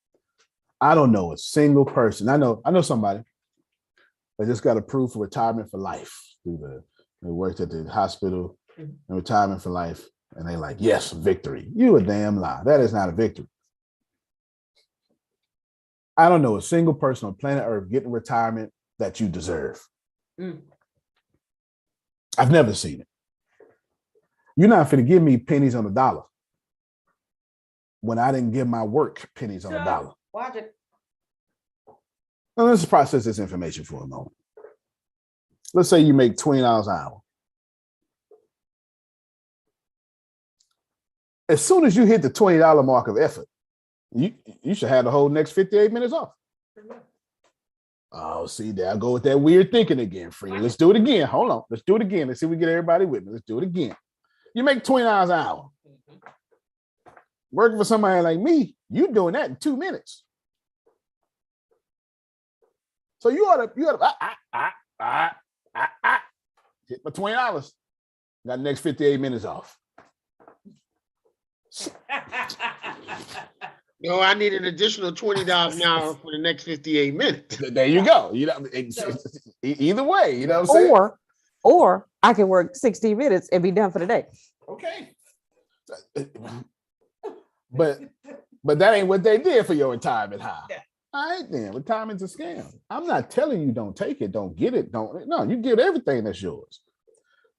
I don't know a single person. I know somebody that just got approved for retirement for life. They worked at the hospital and retirement for life. And they like, yes, victory. You a damn lie. That is not a victory. I don't know a single person on planet Earth getting retirement that you deserve. I've never seen it. You're not finna give me pennies on the dollar when I didn't give my work pennies on the dollar. Watch it. Now let's process this information for a moment. Let's say you make $20 an hour. As soon as you hit the $20 mark of effort, you should have the whole next 58 minutes off. Oh, see, there I go with that weird thinking again, Free. Let's do it again. Hold on. Let's do it again. Let's see if we get everybody with me. Let's do it again. You make $20 an hour. Working for somebody like me, you doing that in 2 minutes. So you ought to hit my $20. Got the next 58 minutes off. No, I need an additional $20 an hour for the next 58 minutes. There you go. You know, either way, you know what I'm saying? Or I can work 60 minutes and be done for the day. Okay. But that ain't what they did for your retirement high. Yeah. All right, then. Retirement's a scam. I'm not telling you don't take it, don't get it, no, you get everything that's yours.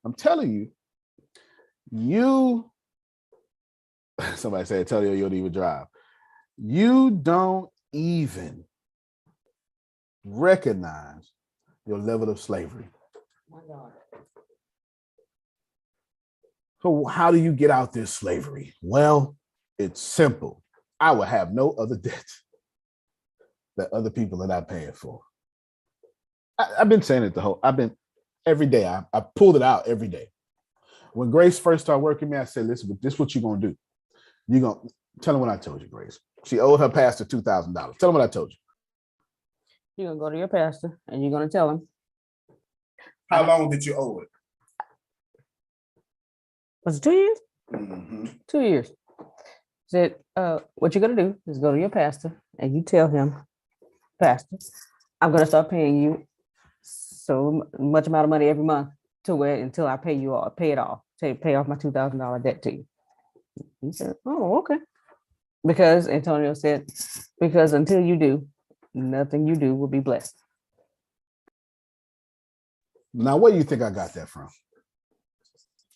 I'm telling you, somebody said, tell you don't even drive. You don't even recognize your level of slavery. My God. So how do you get out this slavery? Well, it's simple. I will have no other debt that other people are not paying for. I've been saying it every day. I pulled it out every day. When Grace first started working with me, I said, listen, this is what you're going to do. You're going to tell them what I told you, Grace. She owed her pastor $2,000. Tell them what I told you. You're going to go to your pastor and you're going to tell him. How long did you owe it? Was it 2 years? Mm-hmm. 2 years. Said, what you're going to do is go to your pastor and you tell him, Pastor, I'm going to start paying you so much amount of money every month until I pay it off, pay off my $2,000 debt to you. He said, oh, okay. Because Antonio said, because until you do, nothing you do will be blessed. Now, where do you think I got that from?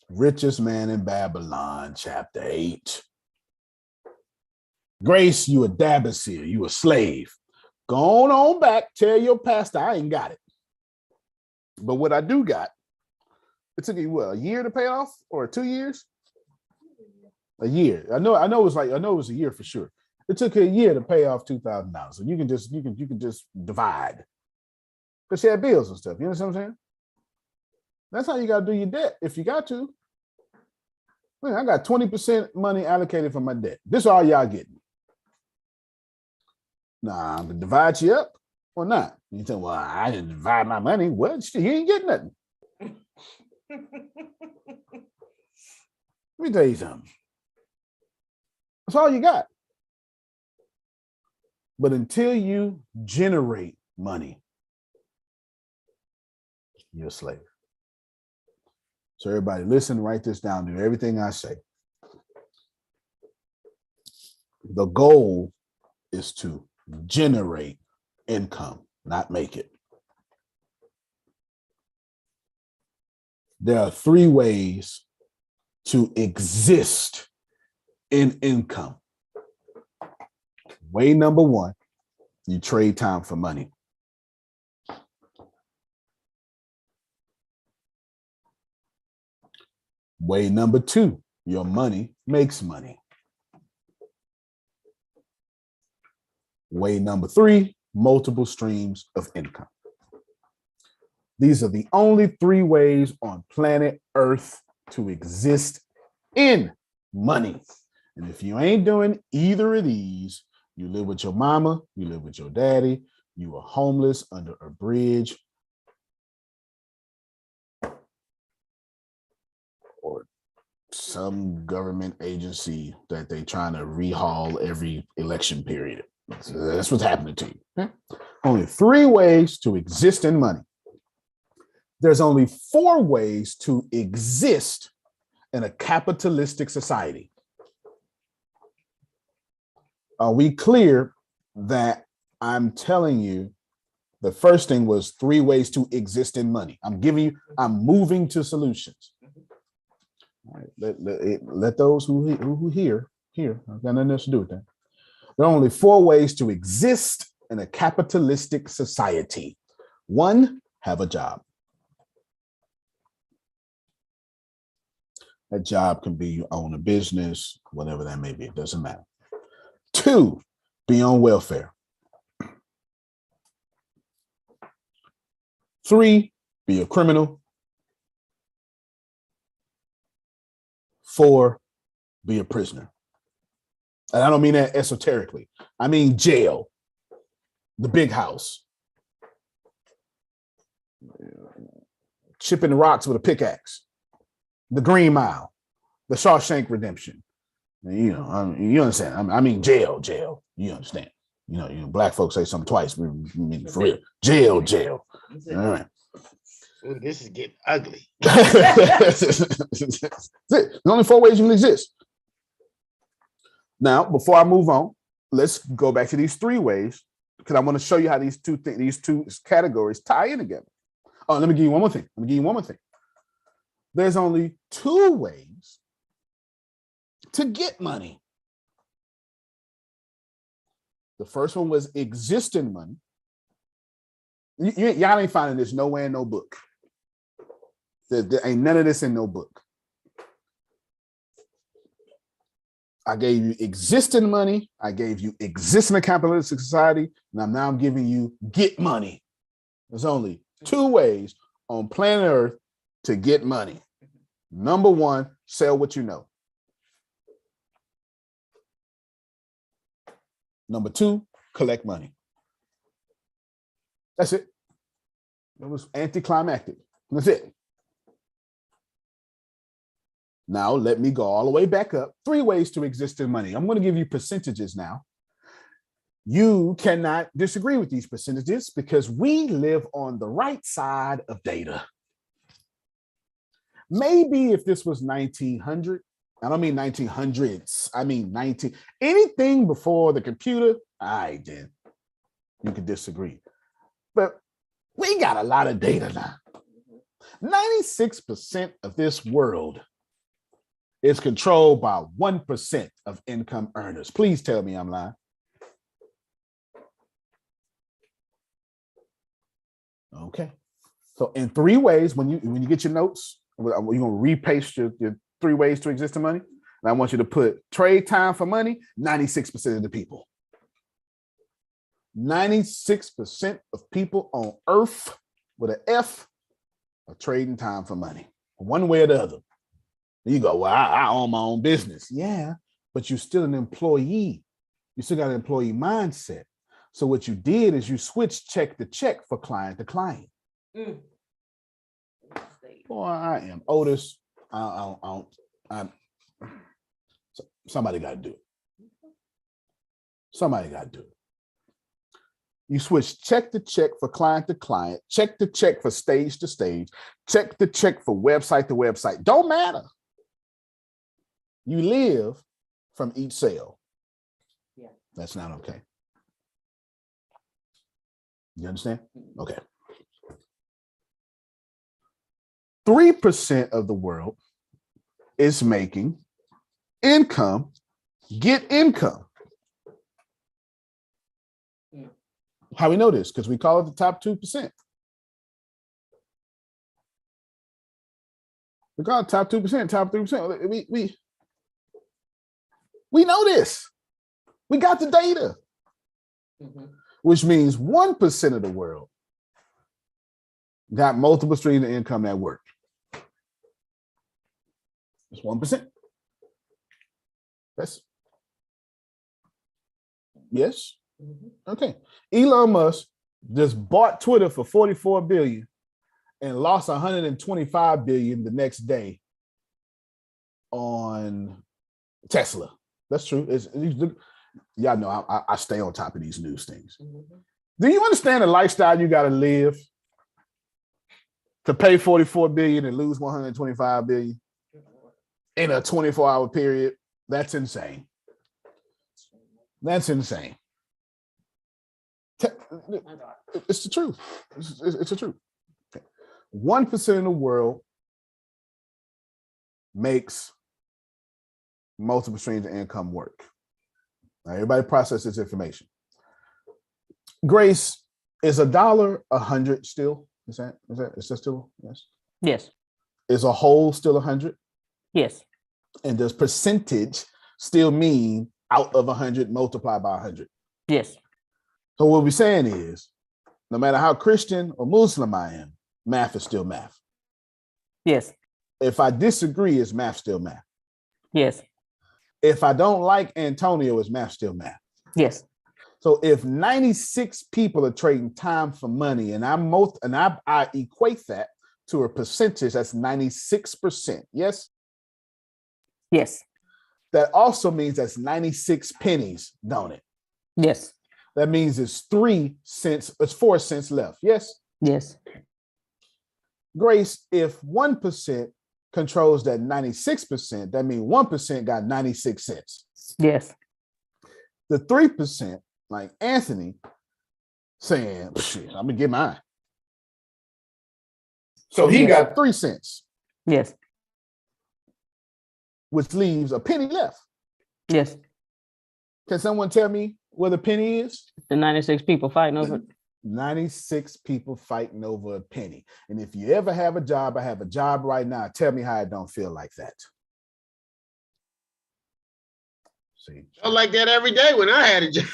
Richest man in Babylon, chapter 8. Grace, you a Dabasir, you a slave. Go on back, tell your pastor I ain't got it. But what I do got, it took you a year to pay off, or 2 years? A year. I know it was a year for sure. It took a year to pay off $2,000. So you can just divide. Because she had bills and stuff. You know what I'm saying? That's how you gotta do your debt if you got to. Man, I got 20% money allocated for my debt. This is all y'all getting. Nah, I'm gonna divide you up or not. You say, well, I didn't divide my money. Well, you ain't getting nothing. Let me tell you something. That's all you got. But until you generate money, you're a slave. So everybody listen, write this down, do everything I say. The goal is to generate income, not make it. There are 3 ways to exist in income. Way number 1, you trade time for money. Way number 2, your money makes money. Way number 3, multiple streams of income. These are the only 3 ways on planet Earth to exist in money. And if you ain't doing either of these, you live with your mama, you live with your daddy, you are homeless under a bridge, or some government agency that they trying to rehaul every election period. So that's what's happening to you. Only 3 ways to exist in money. There's only 4 ways to exist in a capitalistic society. Are we clear that I'm telling you the first thing was 3 ways to exist in money? I'm moving to solutions. All right, let those who hear. I've got nothing else to do with that. There are only 4 ways to exist in a capitalistic society. 1, have a job. That job can be you own a business, whatever that may be, it doesn't matter. 2, be on welfare. 3, be a criminal. 4, be a prisoner. And I don't mean that esoterically. I mean jail, the big house, chipping the rocks with a pickaxe, the Green Mile, the Shawshank Redemption. You know, you understand. I mean jail. You understand. You know, black folks say something twice. We mean for real. Jail. All right. Ooh, this is getting ugly. That's it. There's only 4 ways you can exist. Now, before I move on, let's go back to these 3 ways, because I want to show you how these two categories tie in together. Oh, let me give you one more thing. There's only 2 ways to get money. The first one was existing money. Y'all ain't finding this nowhere in no book. There ain't none of this in no book. I gave you existing money. I gave you existing in a capitalistic society. And now I'm giving you get money. There's only 2 ways on planet Earth to get money. Number 1, sell what you know. Number 2, collect money. That's it. It was anticlimactic. That's it. Now, let me go all the way back up. 3 ways to exist in money. I'm going to give you percentages now. You cannot disagree with these percentages because we live on the right side of data. Maybe if this was 1900, I don't mean 1900s, I mean anything before the computer, then you could disagree. But we got a lot of data now. 96% of this world is controlled by 1% of income earners. Please tell me I'm lying. Okay. So in 3 ways, when you get your notes, you're going to repaste your 3 ways to exist in money. And I want you to put trade time for money, 96% of the people. 96% of people on Earth with an F are trading time for money, one way or the other. You go, well, I own my own business. Yeah, but you're still an employee. You still got an employee mindset. So what you did is you switched check to check for client to client. Boy, I am Otis. Somebody got to do it. Somebody got to do it. You switch check to check for client to client, check to check for stage to stage, check to check for website to website. Don't matter. You live from each sale. Yeah. That's not okay. You understand? Okay. 3% of the world is making income, get income. How we know this? Because we call it the top 2%. We call it top 2%, top 3%. We know this. We got the data, which means 1% of the world got multiple streams of income at work. It's 1%. That's yes. Okay. Elon Musk just bought Twitter for $44 billion and lost $125 billion the next day on Tesla. That's true. Y'all know I stay on top of these news things. Do you understand the lifestyle you got to live to pay $44 billion and lose $125 billion in a 24-hour period? That's insane. That's insane. It's the truth. It's the truth. 1% of the world makes multiple streams of income work. Now, everybody process this information. Grace, is $1 100 still? Is that still? Yes. Yes. Is a whole still 100? Yes. And does percentage still mean out of 100 multiplied by 100? Yes. So what we're saying is, no matter how Christian or Muslim I am, math is still math. Yes. If I disagree, is math still math? Yes. If I don't like Antonio, is math still math? Yes. So if 96 people are trading time for money, and I equate that to a percentage, that's 96%. Yes? Yes. That also means that's 96 pennies, don't it? Yes. That means it's 3 cents, it's 4 cents left. Yes? Yes. Grace, if 1% controls that 96%, that means 1% got 96 cents. Yes. The 3%, like Anthony, saying, shit, I'm gonna get mine. So he got 3 cents. Yes. Which leaves a penny left. Yes. Can someone tell me where the penny is? The 96 people fighting over it. 96 people fighting over a penny. And if you ever have a job, I have a job right now. Tell me how it don't feel like that. See, I like that every day when I had a job.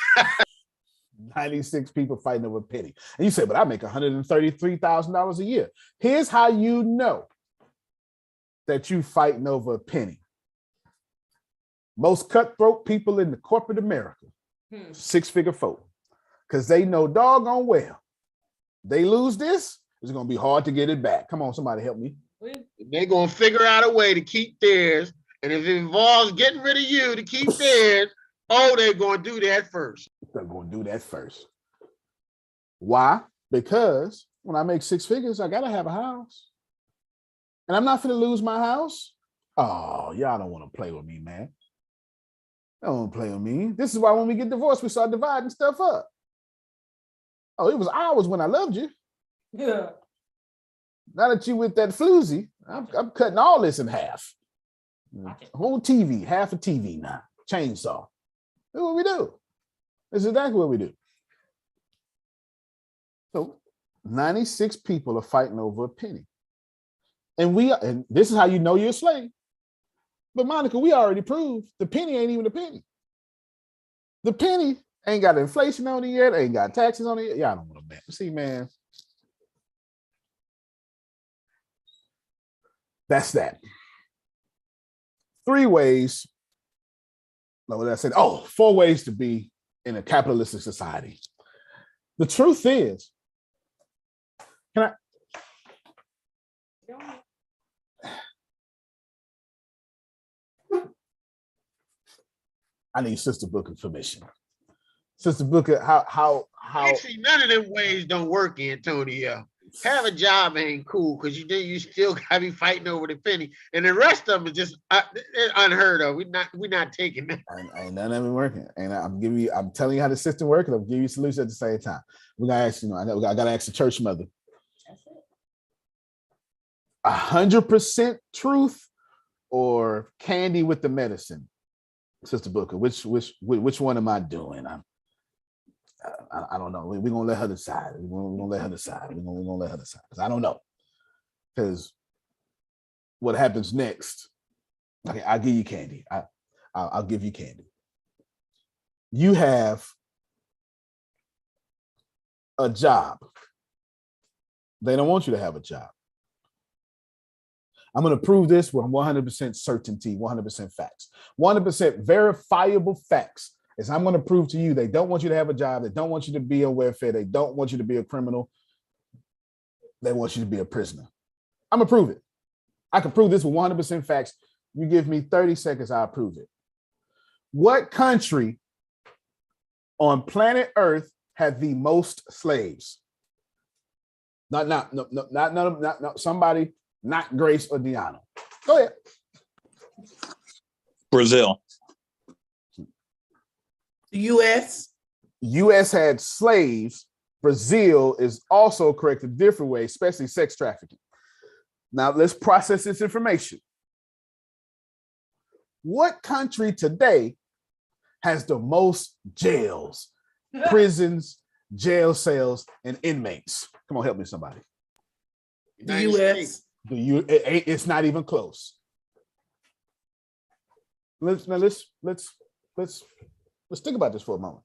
96 people fighting over a penny. And you say, but I make $133,000 a year. Here's how you know that you fighting over a penny. Most cutthroat people in the corporate America, 6-figure folk, because they know doggone well, they lose this, it's going to be hard to get it back. Come on, somebody help me. They're going to figure out a way to keep theirs. And if it involves getting rid of you to keep theirs, they're going to do that first. They're going to do that first. Why? Because when I make 6 figures, I got to have a house. And I'm not going to lose my house. Oh, y'all don't want to play with me, man. Don't play with me. This is why when we get divorced, we start dividing stuff up. Oh, it was ours when I loved you. Yeah. Now that you with that floozy, I'm cutting all this in half. Whole TV, half a TV now. Chainsaw. That's what we do. That's exactly what we do. So 96 people are fighting over a penny. And this is how you know you're a slave. But Monica, we already proved the penny ain't even a penny. The penny ain't got inflation on it yet, ain't got taxes on it yet. Y'all don't want to bet. See, man. That's that. 3 ways. No, what did I say? 4 ways to be in a capitalistic society. The truth is, I need Sister Booker's permission. Sister Booker, how Actually, none of them ways don't work, Antonio. Have a job ain't cool because you still gotta be fighting over the penny, and the rest of them is just unheard of. We're not taking that. ain't none of it working. And I'm telling you how the system works, and I'm giving you solutions at the same time. We gotta ask, I gotta ask the church mother. 100% truth or candy with the medicine, Sister Booker? Which one am I doing? I don't know. We're gonna let her decide. We're gonna let her decide. We're gonna let her decide. Because I don't know. Because what happens next? Okay, I'll give you candy. I'll give you candy. You have a job. They don't want you to have a job. I'm going to prove this with 100% certainty, 100% facts, 100% verifiable facts. Is I'm going to prove to you they don't want you to have a job. They don't want you to be on welfare. They don't want you to be a criminal. They want you to be a prisoner. I'm going to prove it. I can prove this with 100% facts. You give me 30 seconds, I'll prove it. What country on planet Earth had the most slaves? Not somebody, not Grace or Deanna. Go ahead. Brazil. U.S. U.S. had slaves. Brazil is also correct a different way, especially sex trafficking. Now let's process this information. What country today has the most jails, prisons, jail cells, and inmates? Come on, help me, somebody. The U.S. It's not even close. Let's think about this for a moment.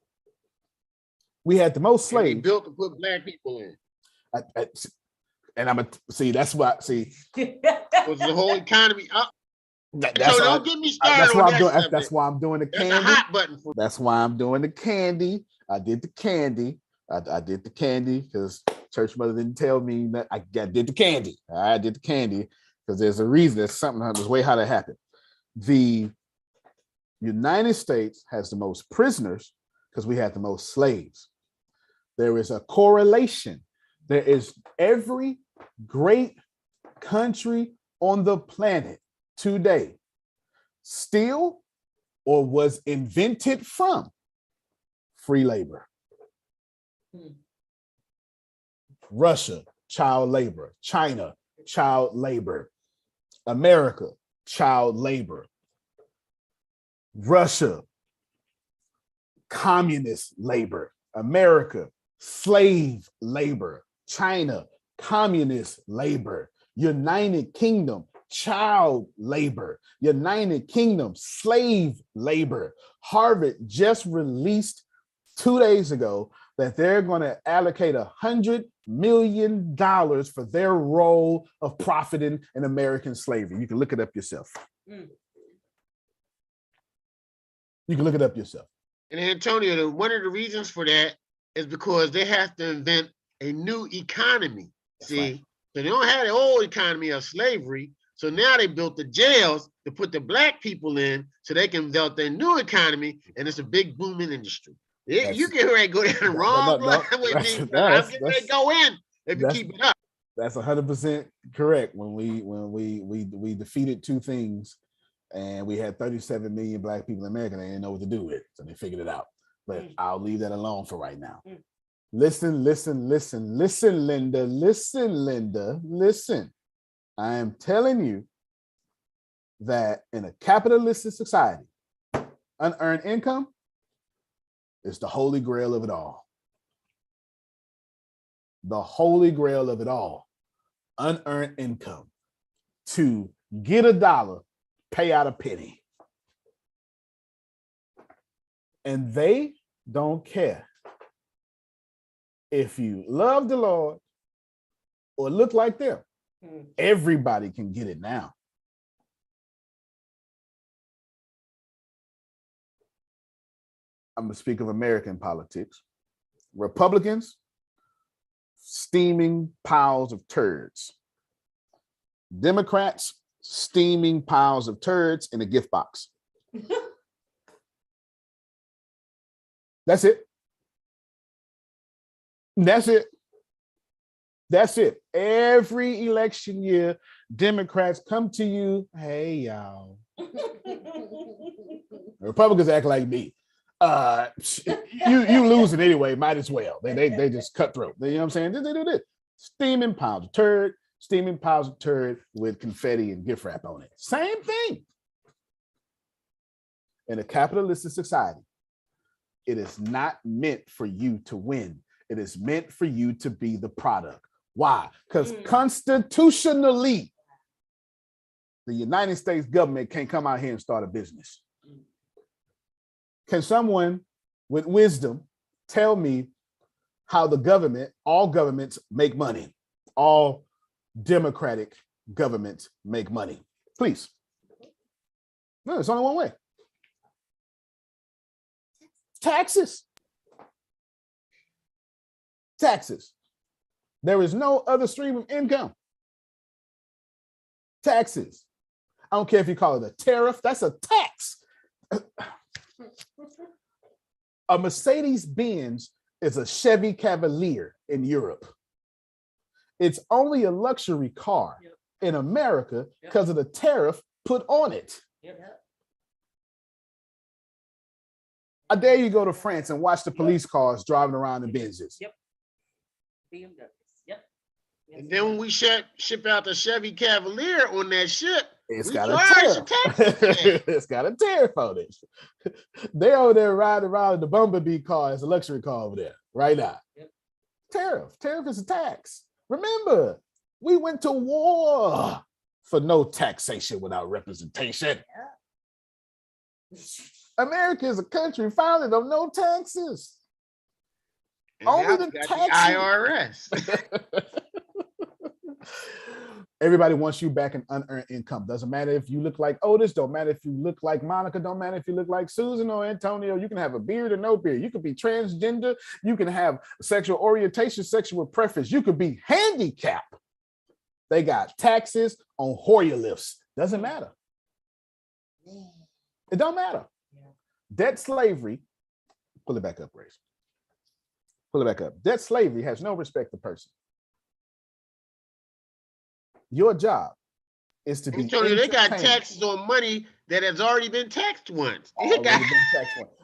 We had the most slaves. They built to put black people in. And I'm gonna see. That's why. See, was the whole economy up? That's so don't get me started. That's why I'm doing the candy. That's a hot button for. That's why I'm doing the candy. I did the candy. I did the candy because church mother didn't tell me that I did the candy. I did the candy because there's a reason. There's something. There's a way how that happened. The United States has the most prisoners because we had the most slaves. There is a correlation. There is every great country on the planet today still or was invented from free labor. Russia, child labor. China, child labor. America, child labor. Russia, communist labor. America, slave labor. China, communist labor. United Kingdom, child labor. United Kingdom, slave labor. Harvard just released 2 days ago that they're going to allocate $100 million for their role of profiting in American slavery. You can look it up yourself. You can look it up yourself. And Antonio, one of the reasons for that is because they have to invent a new economy. That's See, right. So they don't have the old economy of slavery. So now they built the jails to put the black people in so they can build their new economy, and it's a big booming industry. You get ready to go down the wrong line with me. I'm getting ready to go in if you keep it up. That's 100% correct. When we defeated two things, and we had 37 million black people in America, they didn't know what to do with it, so they figured it out. But I'll leave that alone for right now. Listen, Linda. Listen. I am telling you that in a capitalistic society, unearned income is the holy grail of it all. The holy grail of it all. Unearned income. To get $1, pay out a penny. And they don't care if you love the Lord or look like them. Everybody can get it now. I'm going to speak of American politics. Republicans, steaming piles of turds. Democrats, steaming piles of turds in a gift box. That's it. That's it. That's it. Every election year, Democrats come to you. Hey, y'all. Republicans act like me. You losing anyway. Might as well. They just cutthroat. You know what I'm saying? They do this. Steaming piles of turd. Steaming piles of turd with confetti and gift wrap on it. Same thing. In a capitalistic society, it is not meant for you to win. It is meant for you to be the product. Why? Because constitutionally, the United States government can't come out here and start a business. Can someone with wisdom tell me how the government, all governments make money? All democratic governments make money. Please. No, it's only one way. Taxes. Taxes. There is no other stream of income. Taxes. I don't care if you call it a tariff, that's a tax. A Mercedes-Benz is a Chevy Cavalier in Europe. It's only a luxury car in America because of the tariff put on it. I dare you go to France and watch the police cars driving around in Benzes. And then when we ship out the Chevy Cavalier on that ship, It's we got a charge tariff. taxes. It's got a tariff on it. They're over there riding around in the Bumblebee car. It's a luxury car over there right now. Tariff. Tariff is a tax. Remember, we went to war for no taxation without representation. America is a country founded on no taxes. And Only now the we got taxes. the IRS. Everybody wants you back in unearned income. Doesn't matter if you look like Otis, don't matter if you look like Monica, don't matter if you look like Susan or Antonio. You can have a beard or no beard. You could be transgender. You can have sexual orientation, sexual preference. You could be handicapped. They got taxes on Hoyer lifts. Doesn't matter. It don't matter. Debt slavery, pull it back up, Grace. Pull it back up. Debt slavery has no respect to person. Your job is to be. Antonio, they got taxes on money that has already been taxed once.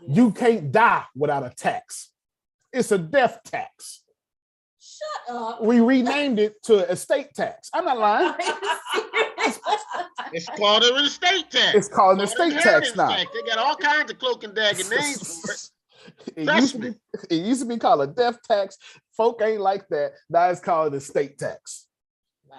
You can't die without a tax. It's a death tax. Shut up. We renamed it to estate tax. I'm not lying. It's called an estate tax. It's called an estate tax now. They got all kinds of cloak and dagger names for it. It used to be called a death tax. Folk ain't like that. Now it's called an estate tax. Wow.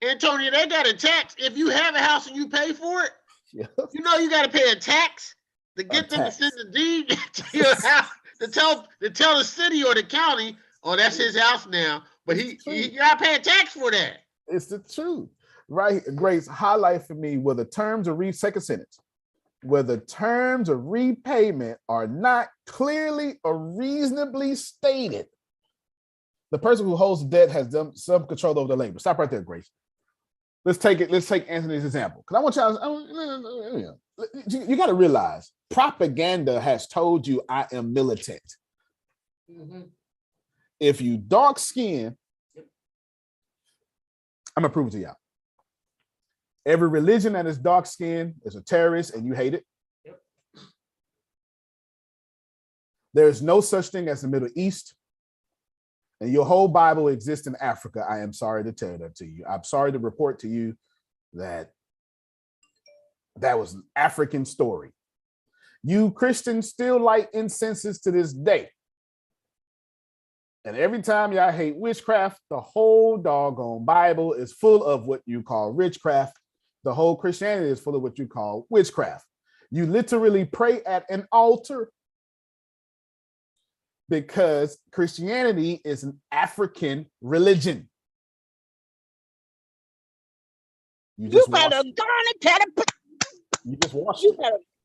Antonio, they got a tax. If you have a house and you pay for it, Yeah. you know you got to pay a tax to get them to send the deed to your house to tell the city or the county, oh, that's his house now. But he got to pay a tax for that. It's the truth. Right, Grace, highlight for me where the terms of second sentence, where the terms of repayment are not clearly or reasonably stated. The person who holds the debt has some control over the labor. Stop right there, Grace. Let's take Anthony's example. Because I want y'all, you got to realize propaganda has told you I am militant. Mm-hmm. If you dark skin, I'm gonna prove it to y'all. Every religion that is dark skinned is a terrorist and you hate it. Yep. There is no such thing as the Middle East. And your whole Bible exists in Africa. I am sorry to tell that to you. I'm sorry to report to you that was an African story. You Christians still light incenses to this day. And every time y'all hate witchcraft, the whole doggone Bible is full of what you call witchcraft. The whole Christianity is full of what you call witchcraft. You literally pray at an altar because Christianity is an African religion. You better You just wash it.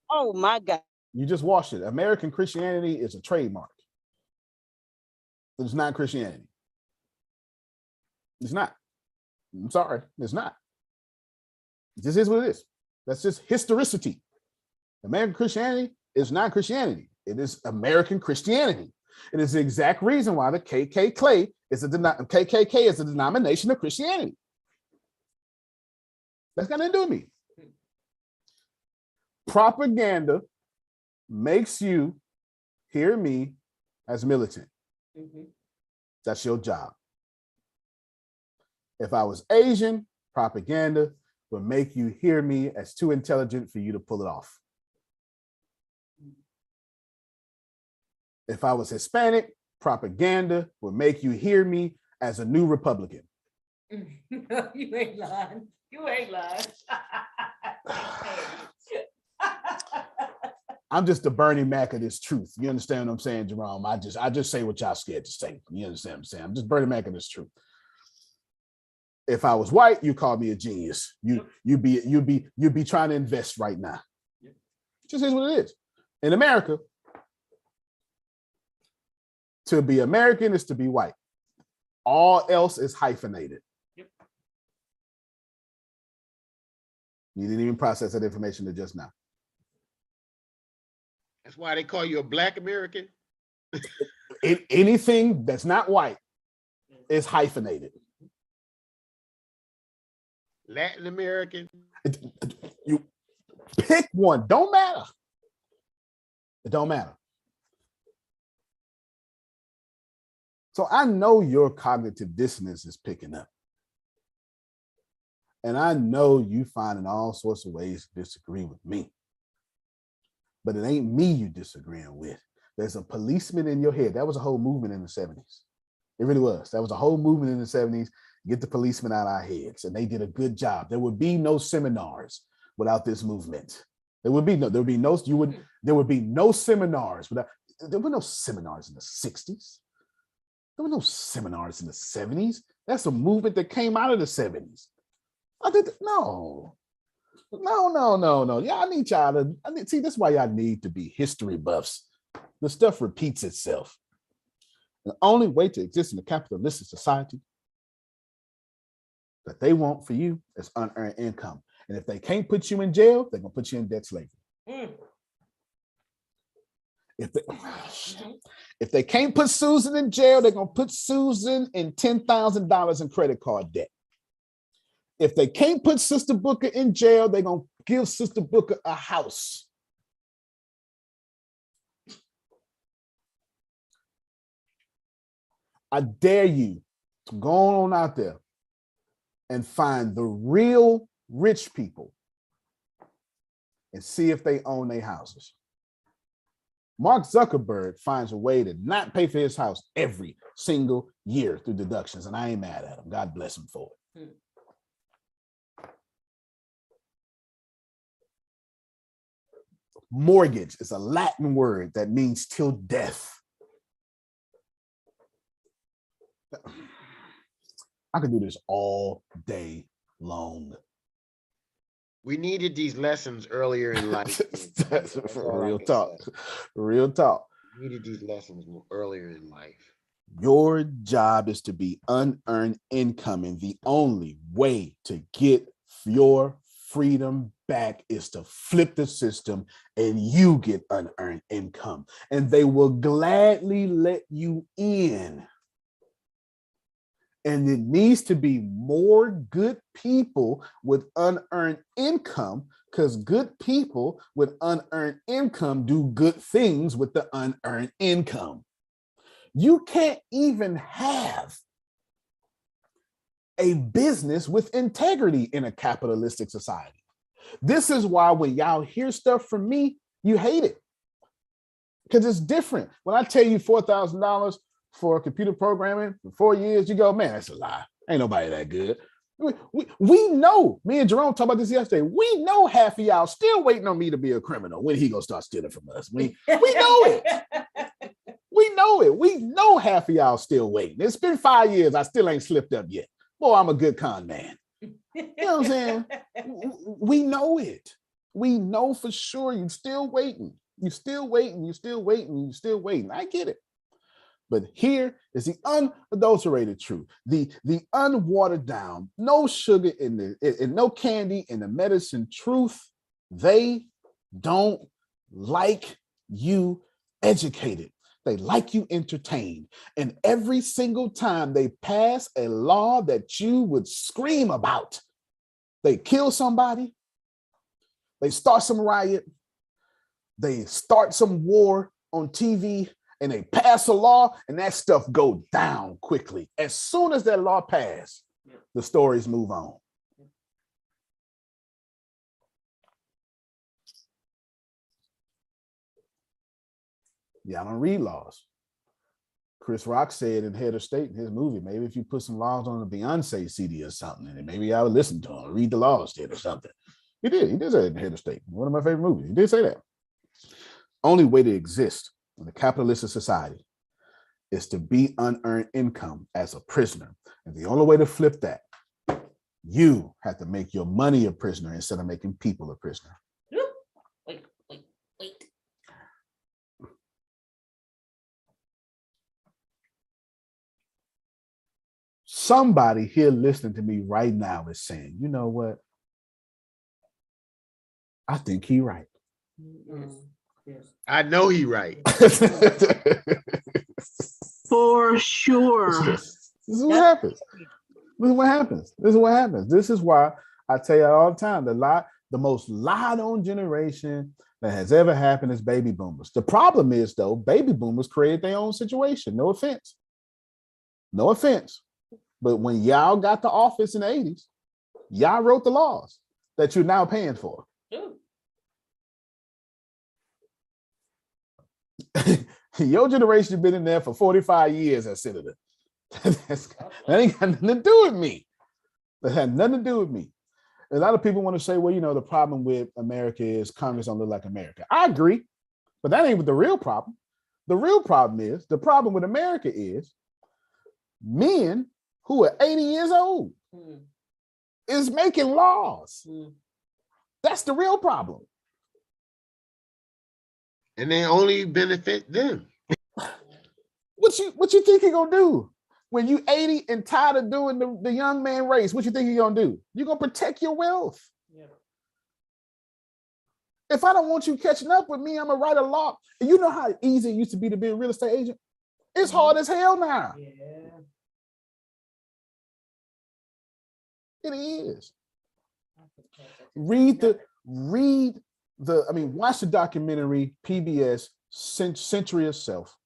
Oh my God. You just wash it. American Christianity is a trademark. It's not Christianity. It's not. I'm sorry, it's not. This is what it is. That's just historicity. American Christianity is not Christianity. It is American Christianity. It is the exact reason why the KKK is a denomination of Christianity. That's got nothing to do with me. Propaganda makes you hear me as militant. That's your job. If I was Asian, propaganda would make you hear me as too intelligent for you to pull it off. If I was Hispanic, propaganda would make you hear me as a new Republican. You ain't lying. You ain't lying. I'm just the Bernie Mac of this truth. You understand what I'm saying, Jerome? I just say what y'all scared to say. You understand what I'm saying? I'm just Bernie Mac of this truth. If I was white, you call me a genius. You'd be trying to invest right now. Just is what it is. In America, to be American is to be white. All else is hyphenated. You didn't even process that information to just now. That's why they call you a Black American. Anything that's not white is hyphenated. Latin American. You pick one. Don't matter. It don't matter. So I know your cognitive dissonance is picking up. And I know you finding all sorts of ways to disagree with me. But it ain't me you disagreeing with. There's a policeman in your head. That was a whole movement in the 70s. It really was. That was a whole movement in the 70s. Get the policemen out of our heads. And they did a good job. There would be no seminars without this movement. There would be no seminars without, there were no seminars in the 60s. There were no seminars in the 70s. That's a movement that came out of the 70s. No. Yeah, see, this is why y'all need to be history buffs. The stuff repeats itself. The only way to exist in a capitalistic society that they want for you is unearned income. And if they can't put you in jail, they're gonna put you in debt slavery. If they can't put Susan in jail, they're gonna put Susan in $10,000 in credit card debt. If they can't put Sister Booker in jail, they're going to give Sister Booker a house. I dare you to go on out there and find the real rich people and see if they own their houses. Mark Zuckerberg finds a way to not pay for his house every single year through deductions, and I ain't mad at him. God bless him for it. Mortgage is a Latin word that means till death. I could do this all day long. We needed these lessons earlier in life. That's real talk. Real talk. We needed these lessons earlier in life. Your job is to be unearned income, and the only way to get your freedom back is to flip the system and you get unearned income, and they will gladly let you in. And it needs to be more good people with unearned income, because good people with unearned income do good things with the unearned income. You can't even have a business with integrity in a capitalistic society. This is why when y'all hear stuff from me, you hate it, because it's different. When I tell you $4,000 for computer programming for 4 years, you go, man, that's a lie. Ain't nobody that good. We know, me and Jerome talked about this yesterday, we know half of y'all still waiting on me to be a criminal. When he gonna start stealing from us? We know it. We know it. We know half of y'all still waiting. It's been 5 years. I still ain't slipped up yet. Boy, I'm a good con man. You know what I'm saying? We know it. We know for sure you still waiting. You still waiting. You still waiting. You still waiting. I get it. But here is the unadulterated truth, the unwatered down, no sugar in no candy in the medicine truth. They don't like you educated. They like you entertained. And every single time they pass a law that you would scream about, they kill somebody, they start some riot, they start some war on TV, and they pass a law, and that stuff go down quickly. As soon as that law passed, the stories move on. Y'all don't read laws. Chris Rock said in Head of State in his movie, maybe if you put some laws on a Beyonce CD or something, and maybe I would listen to him, read the laws or something. He did say it in Head of State. One of my favorite movies. He did say that. Only way to exist in a capitalistic society is to be unearned income as a prisoner. And the only way to flip that, you have to make your money a prisoner instead of making people a prisoner. Wait. Somebody here listening to me right now is saying, you know what? I think he's right. Yes. I know he right. For sure. This is what happens. This is what happens. This is what happens. This is why I tell you all the time, the most lied on generation that has ever happened is baby boomers. The problem is, though, baby boomers created their own situation. No offense. No offense. But when y'all got the office in the 80s, y'all wrote the laws that you're now paying for. Your generation has been in there for 45 years as senator. That ain't got nothing to do with me. That had nothing to do with me. A lot of people want to say, well, you know, the problem with America is Congress don't look like America. I agree, but that ain't the real problem. The real problem is, the problem with America is men who are 80 years old is making laws. That's the real problem. And they only benefit them. What you think he gonna do when you 80 and tired of doing the young man race? What you think he gonna do? You're gonna protect your wealth. Yeah. If I don't want you catching up with me, I'm gonna write a law. And you know how easy it used to be to be a real estate agent? It's hard as hell now. Yeah. It is. Watch the documentary PBS Century of Self.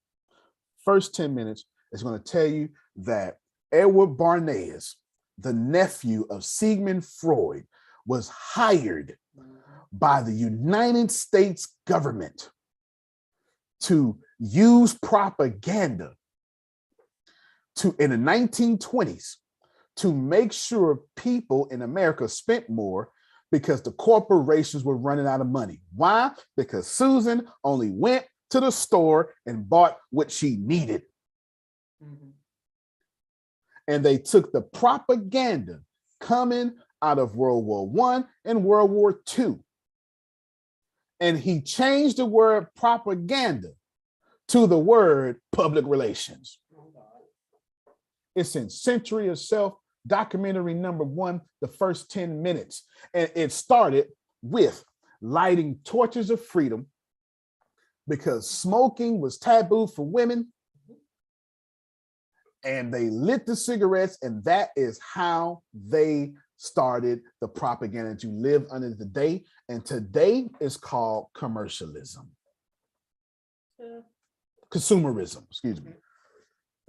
First 10 minutes is going to tell you that Edward Bernays, the nephew of Sigmund Freud, was hired by the United States government to use propaganda in the 1920s to make sure people in America spent more because the corporations were running out of money. Why? Because Susan only went to the store and bought what she needed. And they took the propaganda coming out of World War I and World War II. And he changed the word propaganda to the word public relations. It's in Century of Self, documentary number 1, the first 10 minutes. And it started with lighting torches of freedom because smoking was taboo for women. And they lit the cigarettes, and that is how they started the propaganda that you live under today. And today is called commercialism. Consumerism, excuse me.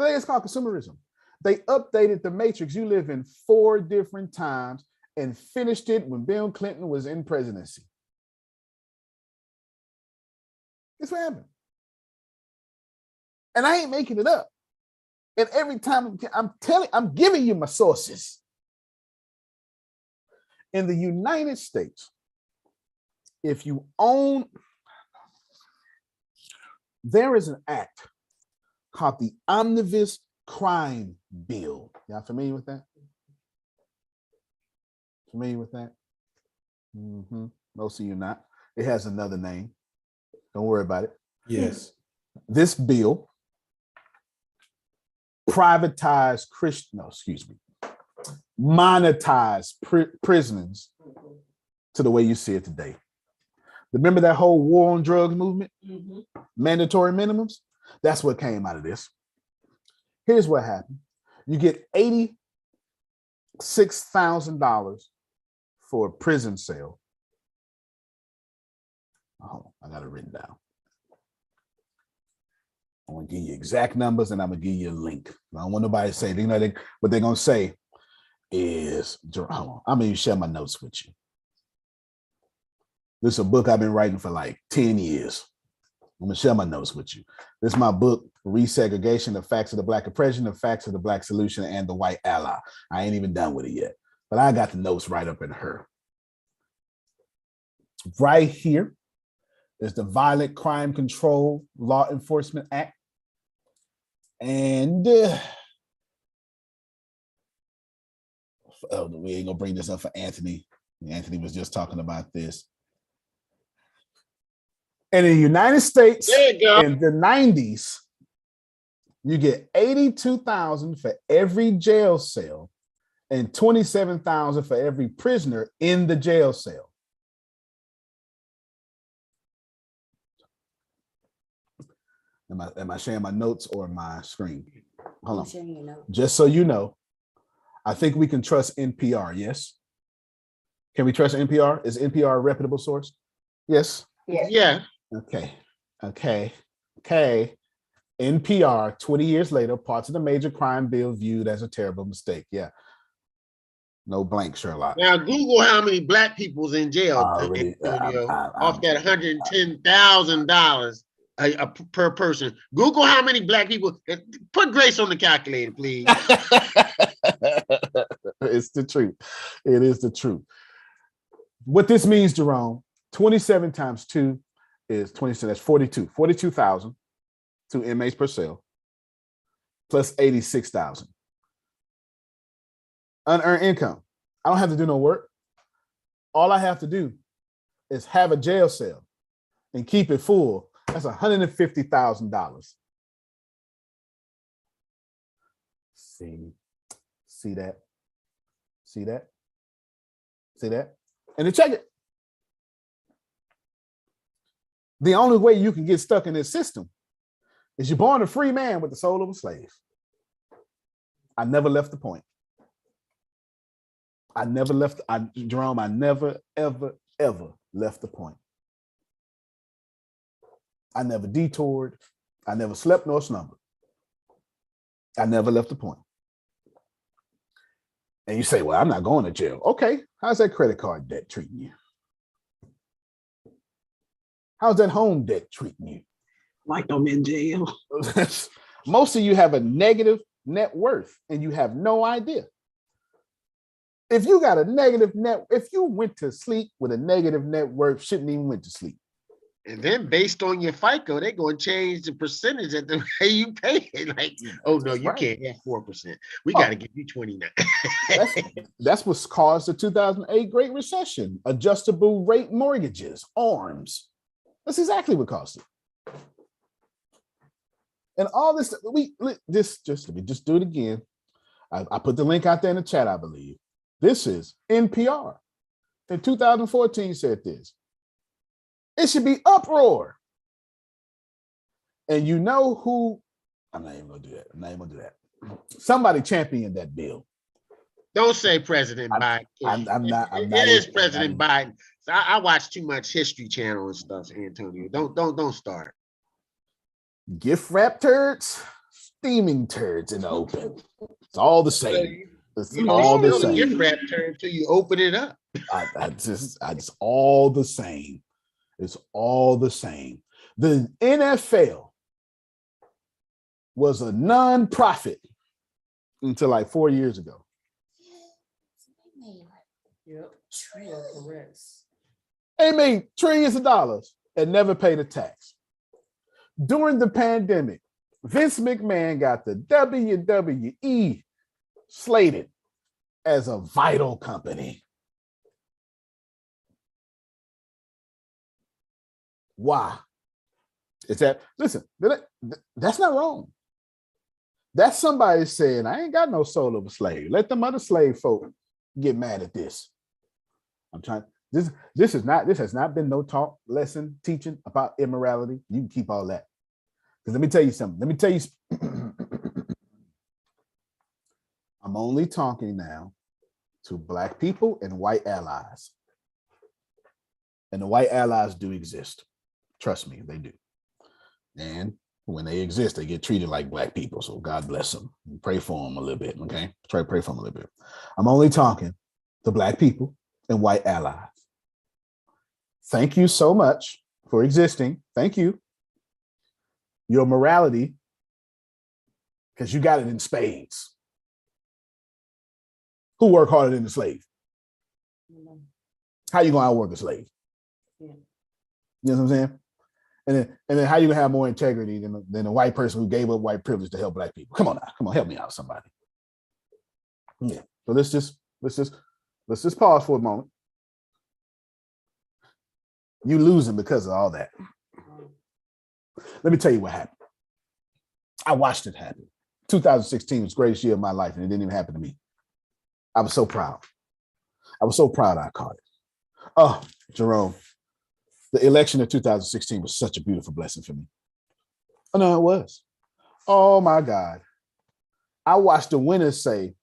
Today it's called consumerism. They updated the matrix. You live in 4 different times and finished it when Bill Clinton was in presidency. It's what happened. And I ain't making it up. And every time I'm giving you my sources. In the United States, if you own, there is an act called the Omnibus Crime Bill. Y'all familiar with that? Familiar with that? Most of you not. It has another name. Don't worry about it. Yes. This bill privatized monetized prisons to the way you see it today. Remember that whole war on drugs movement? Mandatory minimums? That's what came out of this. Here's what happened. You get $86,000 for a prison cell. Oh, I got it written down. I'm gonna give you exact numbers and I'm gonna give you a link. I don't want nobody to say, what they're gonna say is, hold on, I'm gonna share my notes with you. This is a book I've been writing for like 10 years. I'm gonna share my notes with you. This is my book, Resegregation, the Facts of the Black Oppression, the Facts of the Black Solution, and the White Ally. I ain't even done with it yet, but I got the notes right up in her. Right here is the Violent Crime Control Law Enforcement Act. And we ain't gonna bring this up for Anthony. Anthony was just talking about this. And in the United States in the 90s, you get $82,000 for every jail cell and $27,000 for every prisoner in the jail cell. Am I sharing my notes or my screen? Hold on. Just so you know, I think we can trust NPR, yes? Can we trust NPR? Is NPR a reputable source? Yes? Yeah. Okay. NPR, 20 years later, parts of the major crime bill viewed as a terrible mistake. Yeah. No blank, Sherlock. Now Google how many black people's in jail, Antonio, off that $110,000 per person. Google how many black people. Put Grace on the calculator, please. It's the truth. It is the truth. What this means, Jerome, 27 times 2 is 27. That's 42. 42,000 to inmates per cell, plus 86,000. Unearned income. I don't have to do no work. All I have to do is have a jail cell and keep it full. That's $150,000. See that? See that? And then check it. The only way you can get stuck in this system is you're born a free man with the soul of a slave. I never left the point. Jerome, I never, ever, ever left the point. I never detoured. I never slept nor slumbered. I never left the point. And you say, well, I'm not going to jail. Okay, how's that credit card debt treating you? How's that home debt treating you? Like I'm in jail. Most of you have a negative net worth and you have no idea. If you got a negative net, if you went to sleep with a negative net worth, shouldn't even went to sleep. And then based on your FICO, they're going to change the percentage at the way you pay it. Like, oh no, you can't have 4%. We got to give you 29. That's what's caused the 2008 Great Recession. Adjustable rate mortgages, ARMs. That's exactly what caused it. And all this, let me just do it again. I put the link out there in the chat, I believe. This is NPR. In 2014 said this. It should be uproar. And you know who, I'm not even gonna do that. Somebody championed that bill. Don't say President Biden. It is President Biden. So I watch too much History Channel and stuff, Antonio. Don't start. Gift wrap turds, steaming turds in the open. It's all the same. It's all the same. Gift wrap turd until you open it up. It's all the same. It's all the same. The NFL was a non-profit until like 4 years ago. Yep. You are correct. They made trillions of dollars and never paid a tax. During the pandemic, Vince McMahon got the WWE slated as a vital company. Why? Is that, listen, that's not wrong. That's somebody saying, I ain't got no soul of a slave. Let them other slave folk get mad at this. I'm trying, this has not been no talk, lesson, teaching about immorality. You can keep all that. Because let me tell you something. Let me tell you. I'm only talking now to Black people and white allies. And the white allies do exist. Trust me, they do. And when they exist, they get treated like Black people. So God bless them. Pray for them a little bit, okay? Try to pray for them a little bit. I'm only talking to Black people and white allies. Thank you so much for existing. Thank you. Your morality, because you got it in spades. Who work harder than the slave? How you gonna outwork a slave? Yeah. You know what I'm saying? And then how you gonna have more integrity than a white person who gave up white privilege to help Black people? Come on now, come on, help me out, somebody. Yeah. So let's just pause for a moment. You losing because of all that. Let me tell you what happened. I watched it happen. 2016 was the greatest year of my life, and it didn't even happen to me. I was so proud. I was so proud I caught it. Oh, Jerome, the election of 2016 was such a beautiful blessing for me. Oh, no, it was. Oh, my God. I watched the winners say,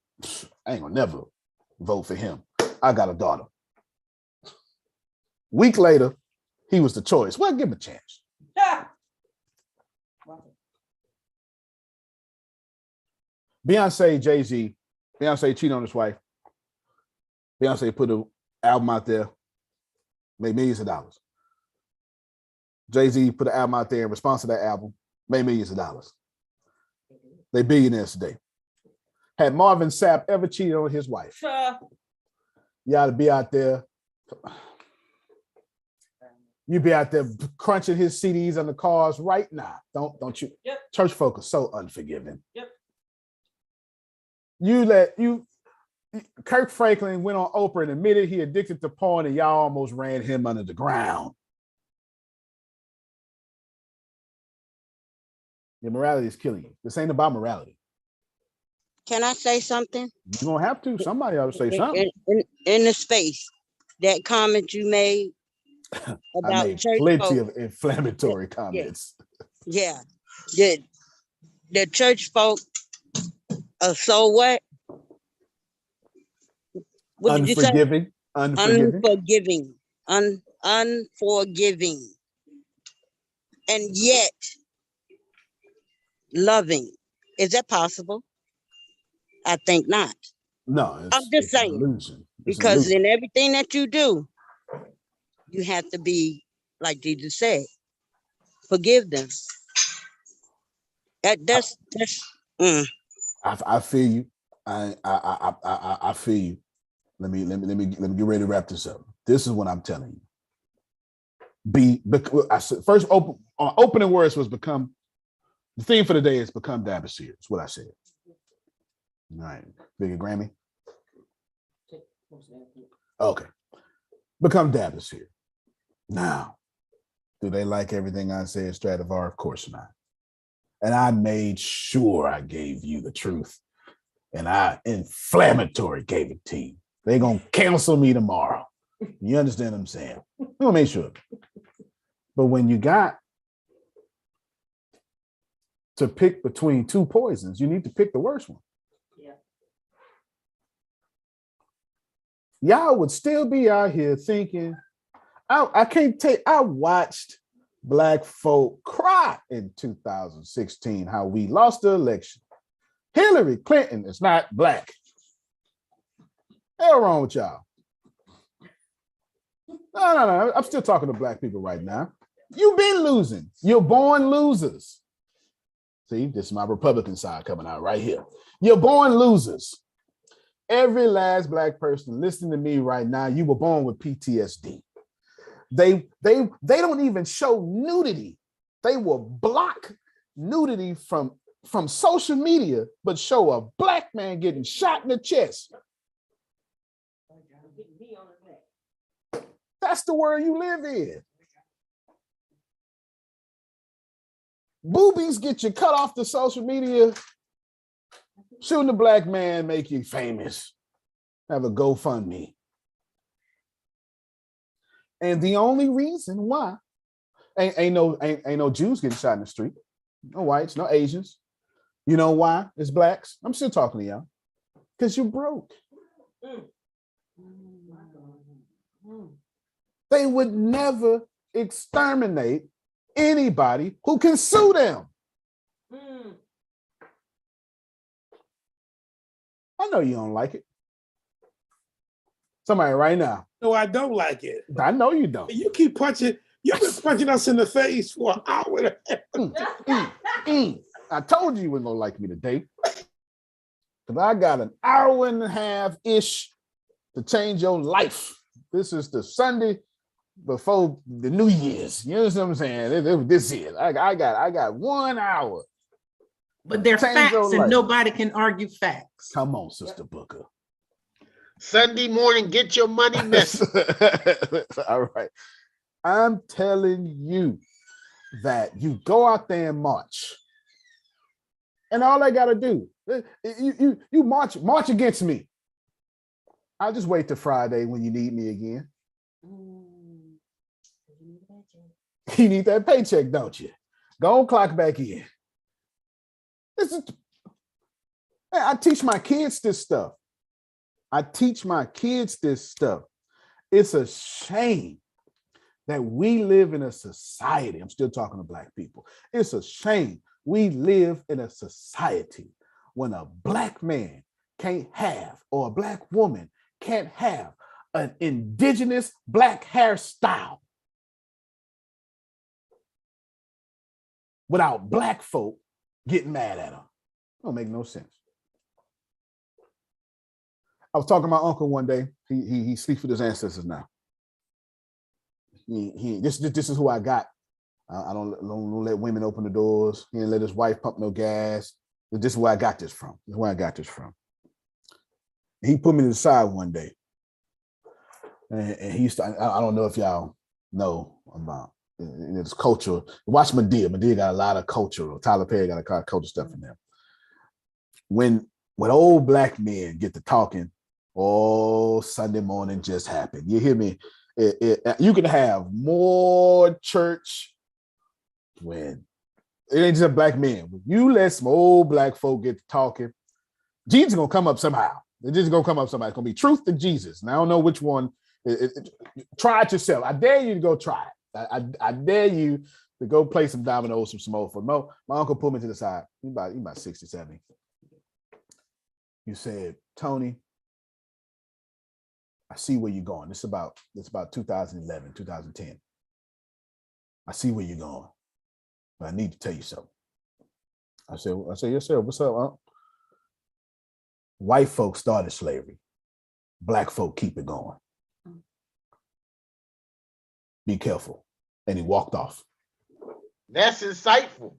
I ain't gonna never vote for him. I got a daughter. Week later, he was the choice. Well, give him a chance. Beyonce, Jay-Z, Beyonce cheated on his wife. Beyonce put an album out there, made millions of dollars. Jay-Z put an album out there in response to that album, made millions of dollars. They billionaires today. Had Marvin Sapp ever cheated on his wife? You ought to be out there. You be out there crunching his CDs on the cars right now. Don't you? Yep. Church folk are so unforgiving. Yep. Kirk Franklin went on Oprah and admitted he addicted to porn, and y'all almost ran him under the ground. Your morality is killing you. This ain't about morality. Can I say something? You're gonna have to. Somebody ought to say something. In the space, that comment you made about I made church plenty folk, of inflammatory comments. Yeah. The church folk are so what? What did you say? Unforgiving. Unforgiving. And yet loving. Is that possible? I think not. No, I'm just saying. Illusion. Because in everything that you do, you have to be, like Jesus said, forgive them. That's I feel you. I feel you. Let me get ready to wrap this up. This is what I'm telling you. I said first opening words was become. The theme for the day is become Dabasir. That's what I said. All right, bigger Grammy. Okay, become Dabasir. Now, do they like everything I said, Stradivar? Of course not. And I made sure I gave you the truth, and I inflammatory gave it to you. They're gonna cancel me tomorrow. You understand what I'm saying? I'm gonna make sure. But when you got to pick between two poisons, you need to pick the worst one. Yeah. Y'all would still be out here thinking, I watched Black folk cry in 2016, how we lost the election. Hillary Clinton is not Black. Hell wrong with y'all. No. I'm still talking to Black people right now. You've been losing. You're born losers. See, this is my Republican side coming out right here. You're born losers. Every last Black person listening to me right now, you were born with PTSD. They don't even show nudity. They will block nudity from social media, but show a Black man getting shot in the chest. That's the world you live in. Boobies get you cut off the social media. Shooting a Black man make you famous. Have a GoFundMe. And the only reason why ain't no Jews getting shot in the street. no whites, no Asians. You know why? It's blacks. I'm still talking to y'all. Because you're broke. They would never exterminate anybody who can sue them. I know you don't like it. Somebody right now. No, I don't like it. I know you don't. You keep punching. You've been punching us in the face for an hour and a half. I told you weren't gonna like me today. Because I got an hour and a half-ish to change your life. This is the Sunday before the New Year's. You know what I'm saying? This is. I got 1 hour. But they're Change facts your and life. nobody can argue facts. Come on, Sister Booker. Sunday morning, get your money message. All right. I'm telling you that you go out there and march. And all I gotta do, you march against me. I'll just wait till Friday when you need me again. You need that paycheck, don't you? Go on, clock back in. I teach my kids this stuff. It's a shame that we live in a society. I'm still talking to Black people. It's a shame we live in a society when a Black man can't have, or a Black woman can't have, an indigenous Black hairstyle without Black folk getting mad at them. Don't make no sense. I was talking to my uncle one day. He sleeps with his ancestors now. This is who I got. I don't let women open the doors. He didn't let his wife pump no gas. This is where I got this from. He put me to the side one day, and he used to. I don't know if y'all know about this culture. Watch Medea. Medea got a lot of culture. Tyler Perry got a lot of culture stuff in there. When old Black men get to talking, Sunday morning just happened. You hear me? You can have more church when it ain't just Black men. When you let some old Black folk get to talking, Jesus is gonna come up somehow. It's just gonna come up somehow. It's gonna be truth to Jesus. And I don't know which one. Try it yourself. I dare you to go try it. I dare you to go play some dominoes, some more for Mo. My uncle pulled me to the side. He about 60, 70. You said, Tony, I see where you're going. It's about 2011, 2010. I see where you're going, but I need to tell you something. I said, yes, sir. What's up, Unc? White folks started slavery. Black folk keep it going. Be careful. And he walked off. That's insightful.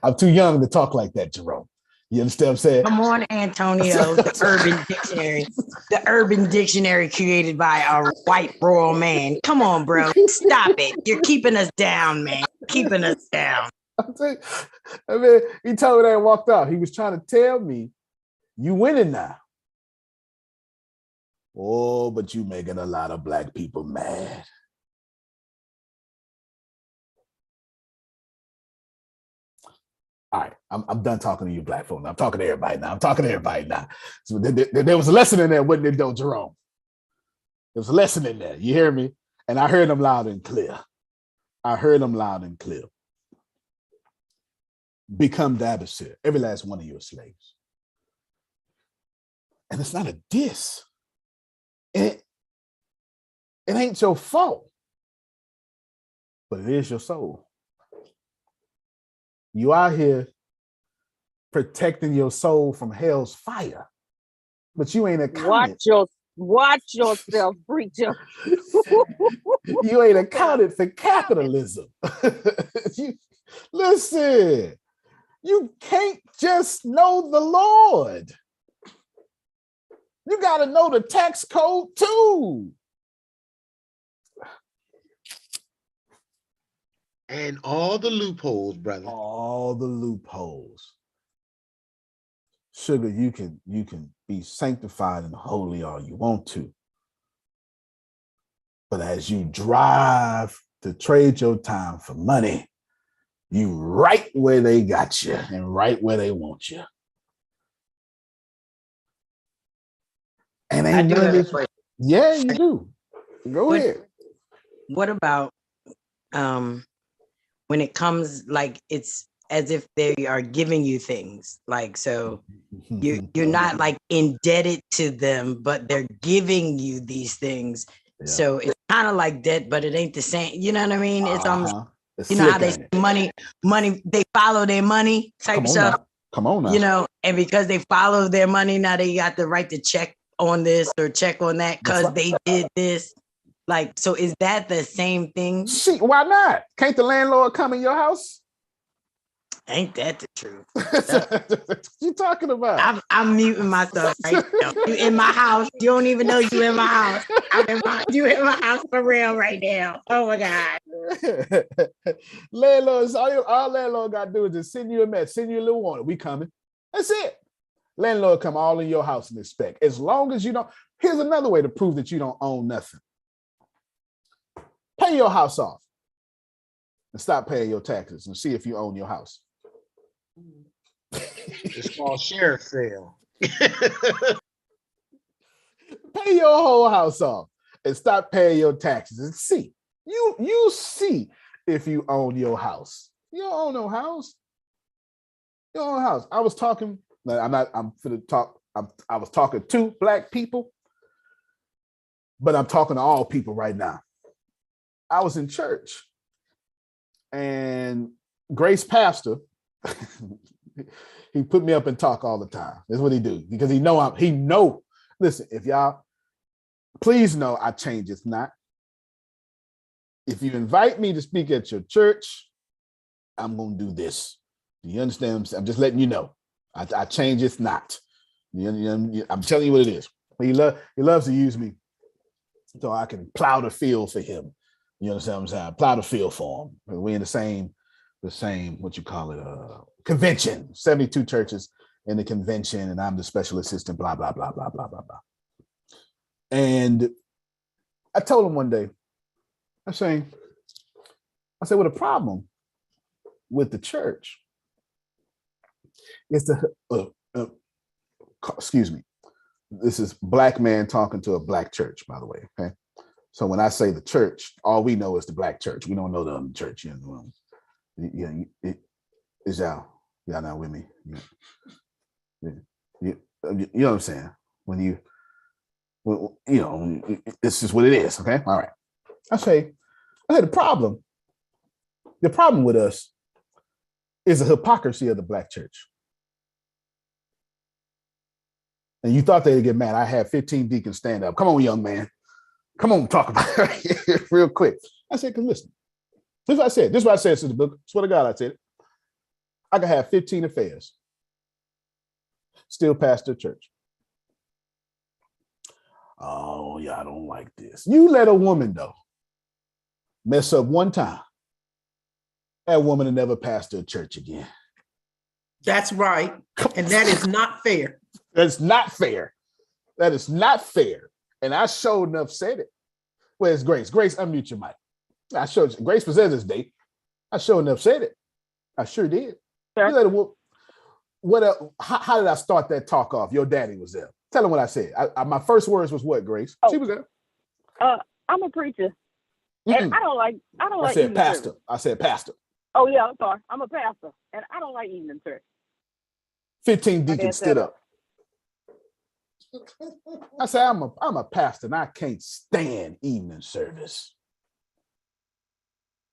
I'm too young to talk like that, Jerome. You understand what I'm saying? Come on, Antonio, the Urban Dictionary. The Urban Dictionary created by a white rural man. Come on, bro. Stop it. You're keeping us down, man. Keeping us down. I mean, he told me that and walked out. He was trying to tell me, you winning now. Oh, but you making a lot of Black people mad. All right, I'm done talking to you Black folk now. I'm talking to everybody now. So there was a lesson in there, wasn't it, though, Jerome? There was a lesson in there. You hear me? And I heard them loud and clear. Become Dabasir. Every last one of you are slaves. And it's not a diss. It ain't your fault, but it is your soul. You out here protecting your soul from hell's fire, but you ain't accounted. Watch yourself, preacher. You ain't accounted for capitalism. Listen, you can't just know the Lord. You got to know the tax code too. And all the loopholes, brother. All the loopholes. Sugar, you can be sanctified and holy all you want to. But as you drive to trade your time for money. You right where they got you and right where they want you. And I ain't do none of have a this. question. Yeah, you do. Go ahead. What about when it comes like it's as if they are giving you things, like, so you're not like indebted to them, but they're giving you these things. Yeah. So it's kind of like debt, but it ain't the same. You know what I mean? It's It's you know how they slick, say money, they follow their money type Come on stuff. now. Come on now. You know, and because they follow their money, now they got the right to check on this or check on that because they did this. Like, so is that the same thing? See, why not? Can't the landlord come in your house? Ain't that the truth? What you talking about? I'm muting myself right now. You in my house. You don't even know you in my house. You in my house for real right now. Oh my God. Landlords, all landlord got to do is just send you a message, send you a little warning. We coming. That's it. Landlord come all in your house and inspect. As long as you don't, here's another way to prove that you don't own nothing. Pay your house off and stop paying your taxes and see if you own your house. It's called sheriff sale. Pay your whole house off and stop paying your taxes and see. You see if you own your house. You don't own no house. You don't own a house. I was talking, I was talking to Black people, but I'm talking to all people right now. I was in church and Grace pastor, he put me up and talk all the time. That's what he do because he know. Listen, if y'all, please know I change it not. If you invite me to speak at your church, I'm going to do this. Do you understand? I'm just letting you know. I change it not. I'm telling you what it is. He loves to use me so I can plow the field for him. You understand what I'm saying? Plow the field for him. We're in the same, what you call it, convention, 72 churches in the convention, and I'm the special assistant, blah, blah, blah, blah, blah, blah, blah. And I told him one day, I said, well, the problem with the church is excuse me, this is Black man talking to a Black church, by the way, okay? So when I say the church, all we know is the Black church. We don't know the other church. You know, is y'all not with me? You know what I'm saying? It's just what it is. Okay, all right. I say the problem with us is the hypocrisy of the Black church. And you thought they'd get mad. I had 15 deacons stand up. Come on, young man. Come on, talk about it real quick. I said, because listen, this is what I said. This is what I said to the book. Swear to God, I said it. I could have 15 affairs, still pastor church. Oh, yeah, I don't like this. You let a woman, though, mess up one time. That woman will never pastor a church again. That's right. And that is not fair. That's not fair. That is not fair. And I sure enough said it. Where's Grace? Grace, unmute your mic. I showed you. Grace was there this day. I sure enough said it. I sure did. Sure. How did I start that talk off? Your daddy was there. Tell him what I said. My first words was what, Grace? Oh, she was there. I'm a preacher. And I don't like I said pastor. Service. I said pastor. Oh yeah, I'm sorry. I'm a pastor. And I don't like evening church. 15 deacons stood up. I said, I'm a pastor and I can't stand evening service.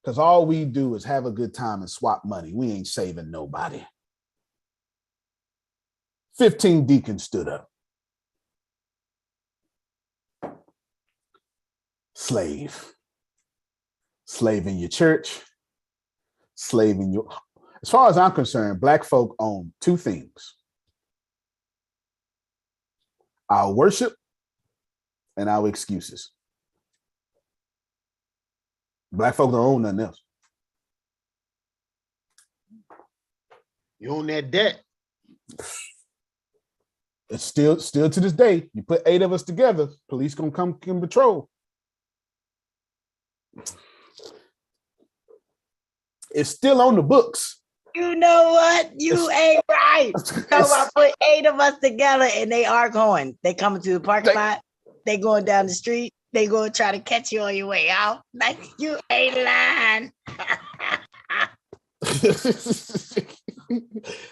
Because all we do is have a good time and swap money. We ain't saving nobody. 15 deacons stood up. Slave in your church, slave in your... As far as I'm concerned, Black folk own two things: our worship and our excuses. Black folk don't own nothing else. You own that debt. It's still to this day. You put 8 of us together, police gonna come patrol. It's still on the books. You know what? You ain't right. So I put 8 of us together and they are going. They coming to the parking lot. They going down the street. They going to try to catch you on your way out. Like, you ain't lying.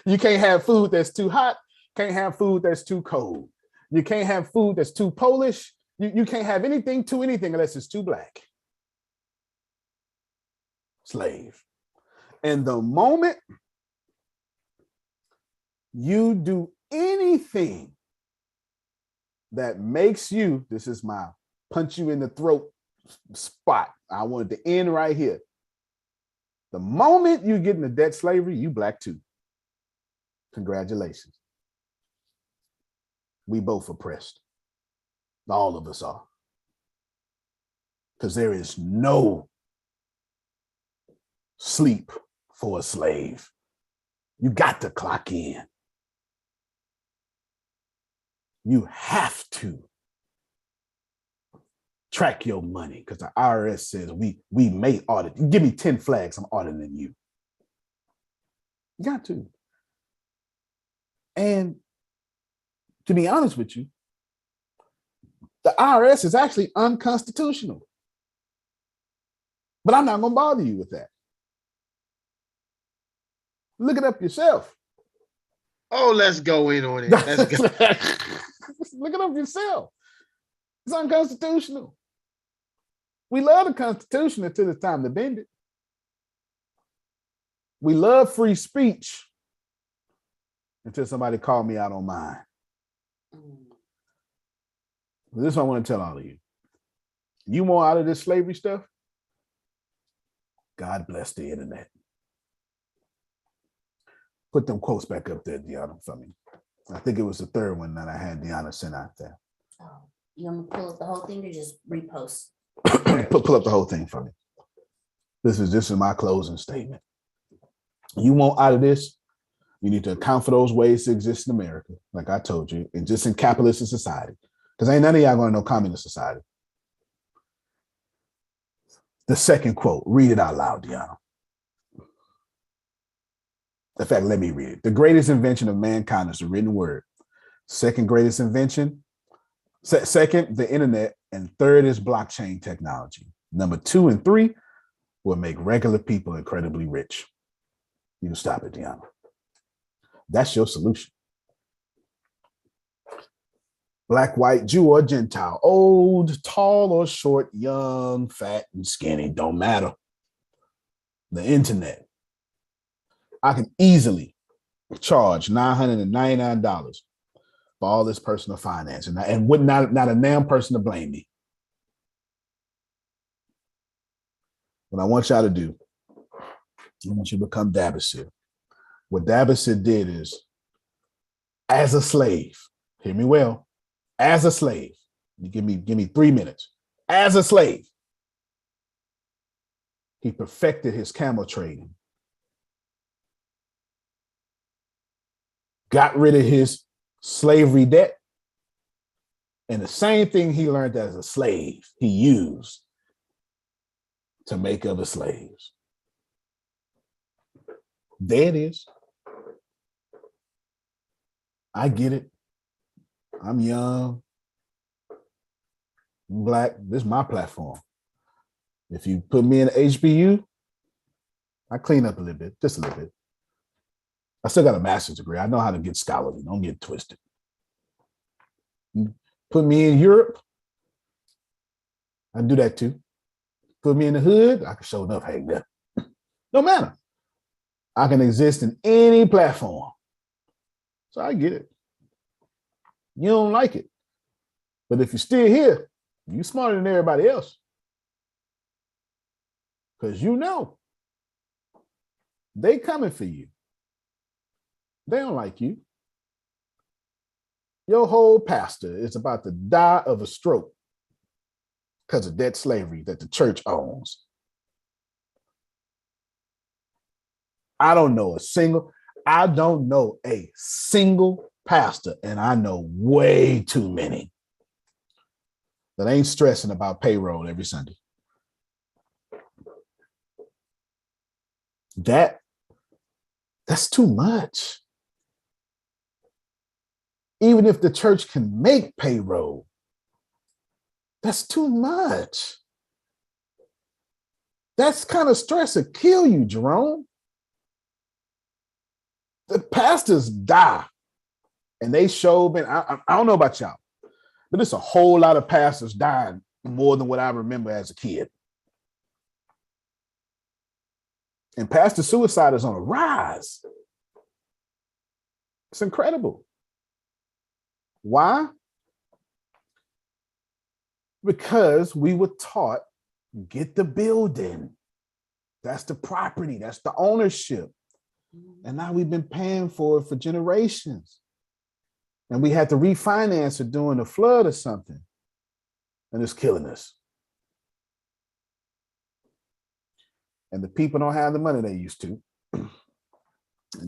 You can't have food that's too hot. Can't have food that's too cold. You can't have food that's too Polish. You can't have anything unless it's too black. Slave. And the moment you do anything that makes you, this is my punch you in the throat spot. I wanted to end right here. The moment you get into debt slavery, you black too. Congratulations. We both oppressed. All of us are. Because there is no sleep for a slave. You got to clock in. You have to track your money because the IRS says we may audit. Give me 10 flags, I'm auditing you. You got to. And to be honest with you, the IRS is actually unconstitutional. But I'm not going to bother you with that. Look it up yourself. Oh, let's go in on it. Let's go. Look it up yourself. It's unconstitutional. We love the Constitution until it's time to bend it. We love free speech until somebody called me out on mine. This is what I want to tell all of you. You want out of this slavery stuff? God bless the internet. Put them quotes back up there, Deanna, for me. I think it was the third one that I had Deanna sent out there. Oh, you want me to pull up the whole thing or just repost? Pull up the whole thing for me. This is my closing statement. You want out of this, you need to account for those ways to exist in America, like I told you, and just in capitalist society. Because ain't none of y'all going to know communist society. The second quote, read it out loud, Deanna. In fact, let me read it. The greatest invention of mankind is the written word. Second greatest invention, second, the internet, and third is blockchain technology. Number 2 and 3 will make regular people incredibly rich. You can stop it, Deanna. That's your solution. Black, white, Jew, or Gentile, old, tall, or short, young, fat, and skinny, don't matter. The internet. I can easily charge $999 for all this personal finance, and would not a damn person to blame me. What I want y'all to do, I want you to become Dabasir. What Dabasir did is, as a slave, hear me well, as a slave, you give me 3 minutes. As a slave, he perfected his camel trading, got rid of his slavery debt, and the same thing he learned as a slave, he used to make other slaves. There it is. I get it. I'm young, I'm Black. This is my platform. If you put me in HBU, I clean up a little bit, just a little bit. I still got a master's degree. I know how to get scholarly. Don't get twisted. Put me in Europe, I do that too. Put me in the hood, I can show enough hang there. No matter. I can exist in any platform. So I get it. You don't like it. But if you're still here, you're smarter than everybody else. Because you know they coming for you. They don't like you. Your whole pastor is about to die of a stroke because of debt slavery that the church owns. I don't know a single pastor, and I know way too many that ain't stressing about payroll every Sunday. That's too much. Even if the church can make payroll, that's too much. That's kind of stress to kill you, Jerome. The pastors die, and they show, I don't know about y'all, but there's a whole lot of pastors dying more than what I remember as a kid. And pastor suicide is on a rise. It's incredible. Why? Because we were taught, get the building. That's the property. That's the ownership. And now we've been paying for it for generations. And we had to refinance it during a flood or something. And it's killing us. And the people don't have the money they used to. And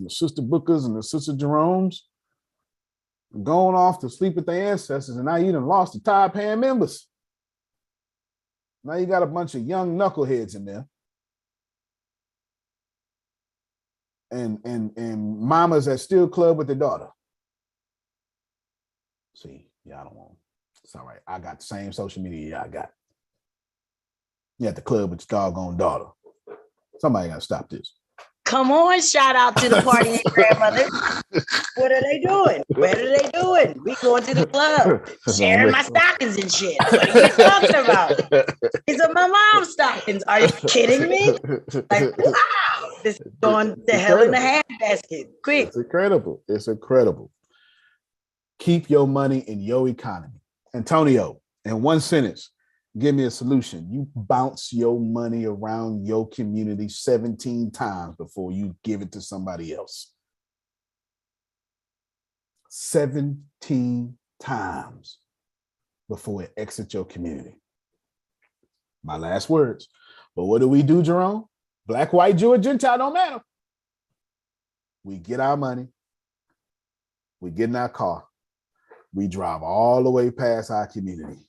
the Sister Bookers and the Sister Jeromes are going off to sleep with their ancestors, and now you done lost the tithe-paying members. Now you got a bunch of young knuckleheads in there. And mamas that still club with their daughter. See, y'all don't want. It's all right. I got the same social media y'all got. You at the club with your doggone daughter. Somebody got to stop this. Come on, shout out to the party grandmother. What are they doing? What are they doing? We going to the club, sharing my stockings and shit. What are you talking about? These are my mom's stockings. Are you kidding me? Like, wow, this is going to hell in a handbasket. Quick. It's incredible. It's incredible. Keep your money in your economy. Antonio, in one sentence, give me a solution. You bounce your money around your community 17 times before you give it to somebody else. 17 times before it exits your community. My last words. But what do we do, Jerome? Black, white, Jew, or Gentile, don't matter. We get our money. We get in our car. We drive all the way past our community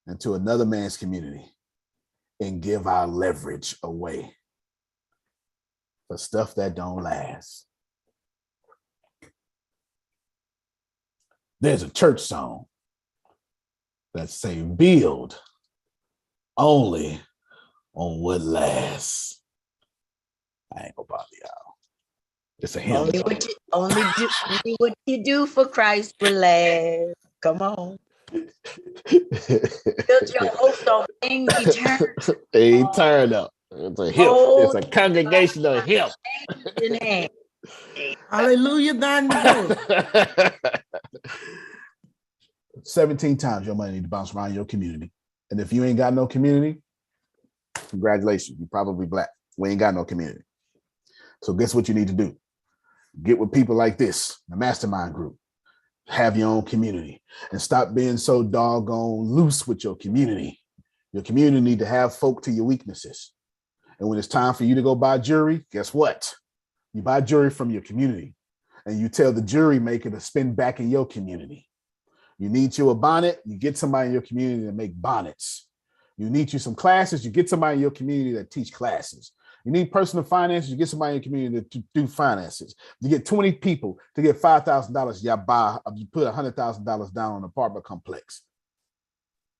into another man's community and give our leverage away for stuff that don't last. There's a church song that say, build only on what lasts. I ain't gonna bother y'all. It's a hymn. Only what you do for Christ will last. Come on. Build your hopes on things eternal. Eternal. It's a hymn. It's a congregational hymn. Hallelujah, thine the glory. 17 times your money need to bounce around your community. And if you ain't got no community, congratulations. You're probably Black. We ain't got no community. So guess what you need to do? Get with people like this, the mastermind group. Have your own community and stop being so doggone loose with your community. Your community need to have folk to your weaknesses. And when it's time for you to go buy jewelry, guess what? You buy jewelry from your community and you tell the jewelry maker to spend back in your community. You need you a bonnet, you get somebody in your community to make bonnets. You need you some classes, you get somebody in your community that teach classes. You need personal finances, you get somebody in your community to do finances. You get 20 people to get $5,000, you put $100,000 down on an apartment complex.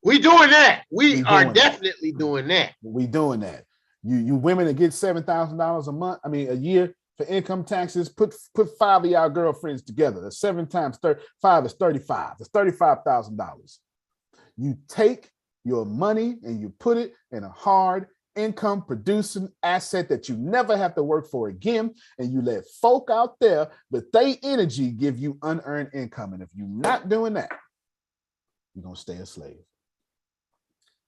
We doing that. We are definitely doing that. We doing that. You women that get $7,000 a year for income taxes, put 5 of y'all girlfriends together. That's 7 times 5 is 35. That's $35,000. You take your money and you put it in a hard income producing asset that you never have to work for again, and you let folk out there with their energy give you unearned income. And if you're not doing that, you're gonna stay a slave.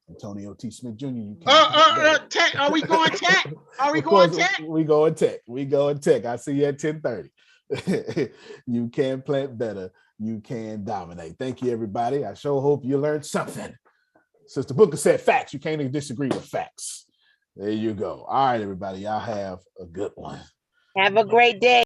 Antonio T. Smith Jr. You can't tech. Are we going tech? Are we going tech? We going tech. We going tech. I see you at 10:30. You can plant better. You can dominate. Thank you, everybody. I sure hope you learned something. Sister Booker said facts. You can't even disagree with facts. There you go. All right, everybody. Y'all have a good one. Have a great day.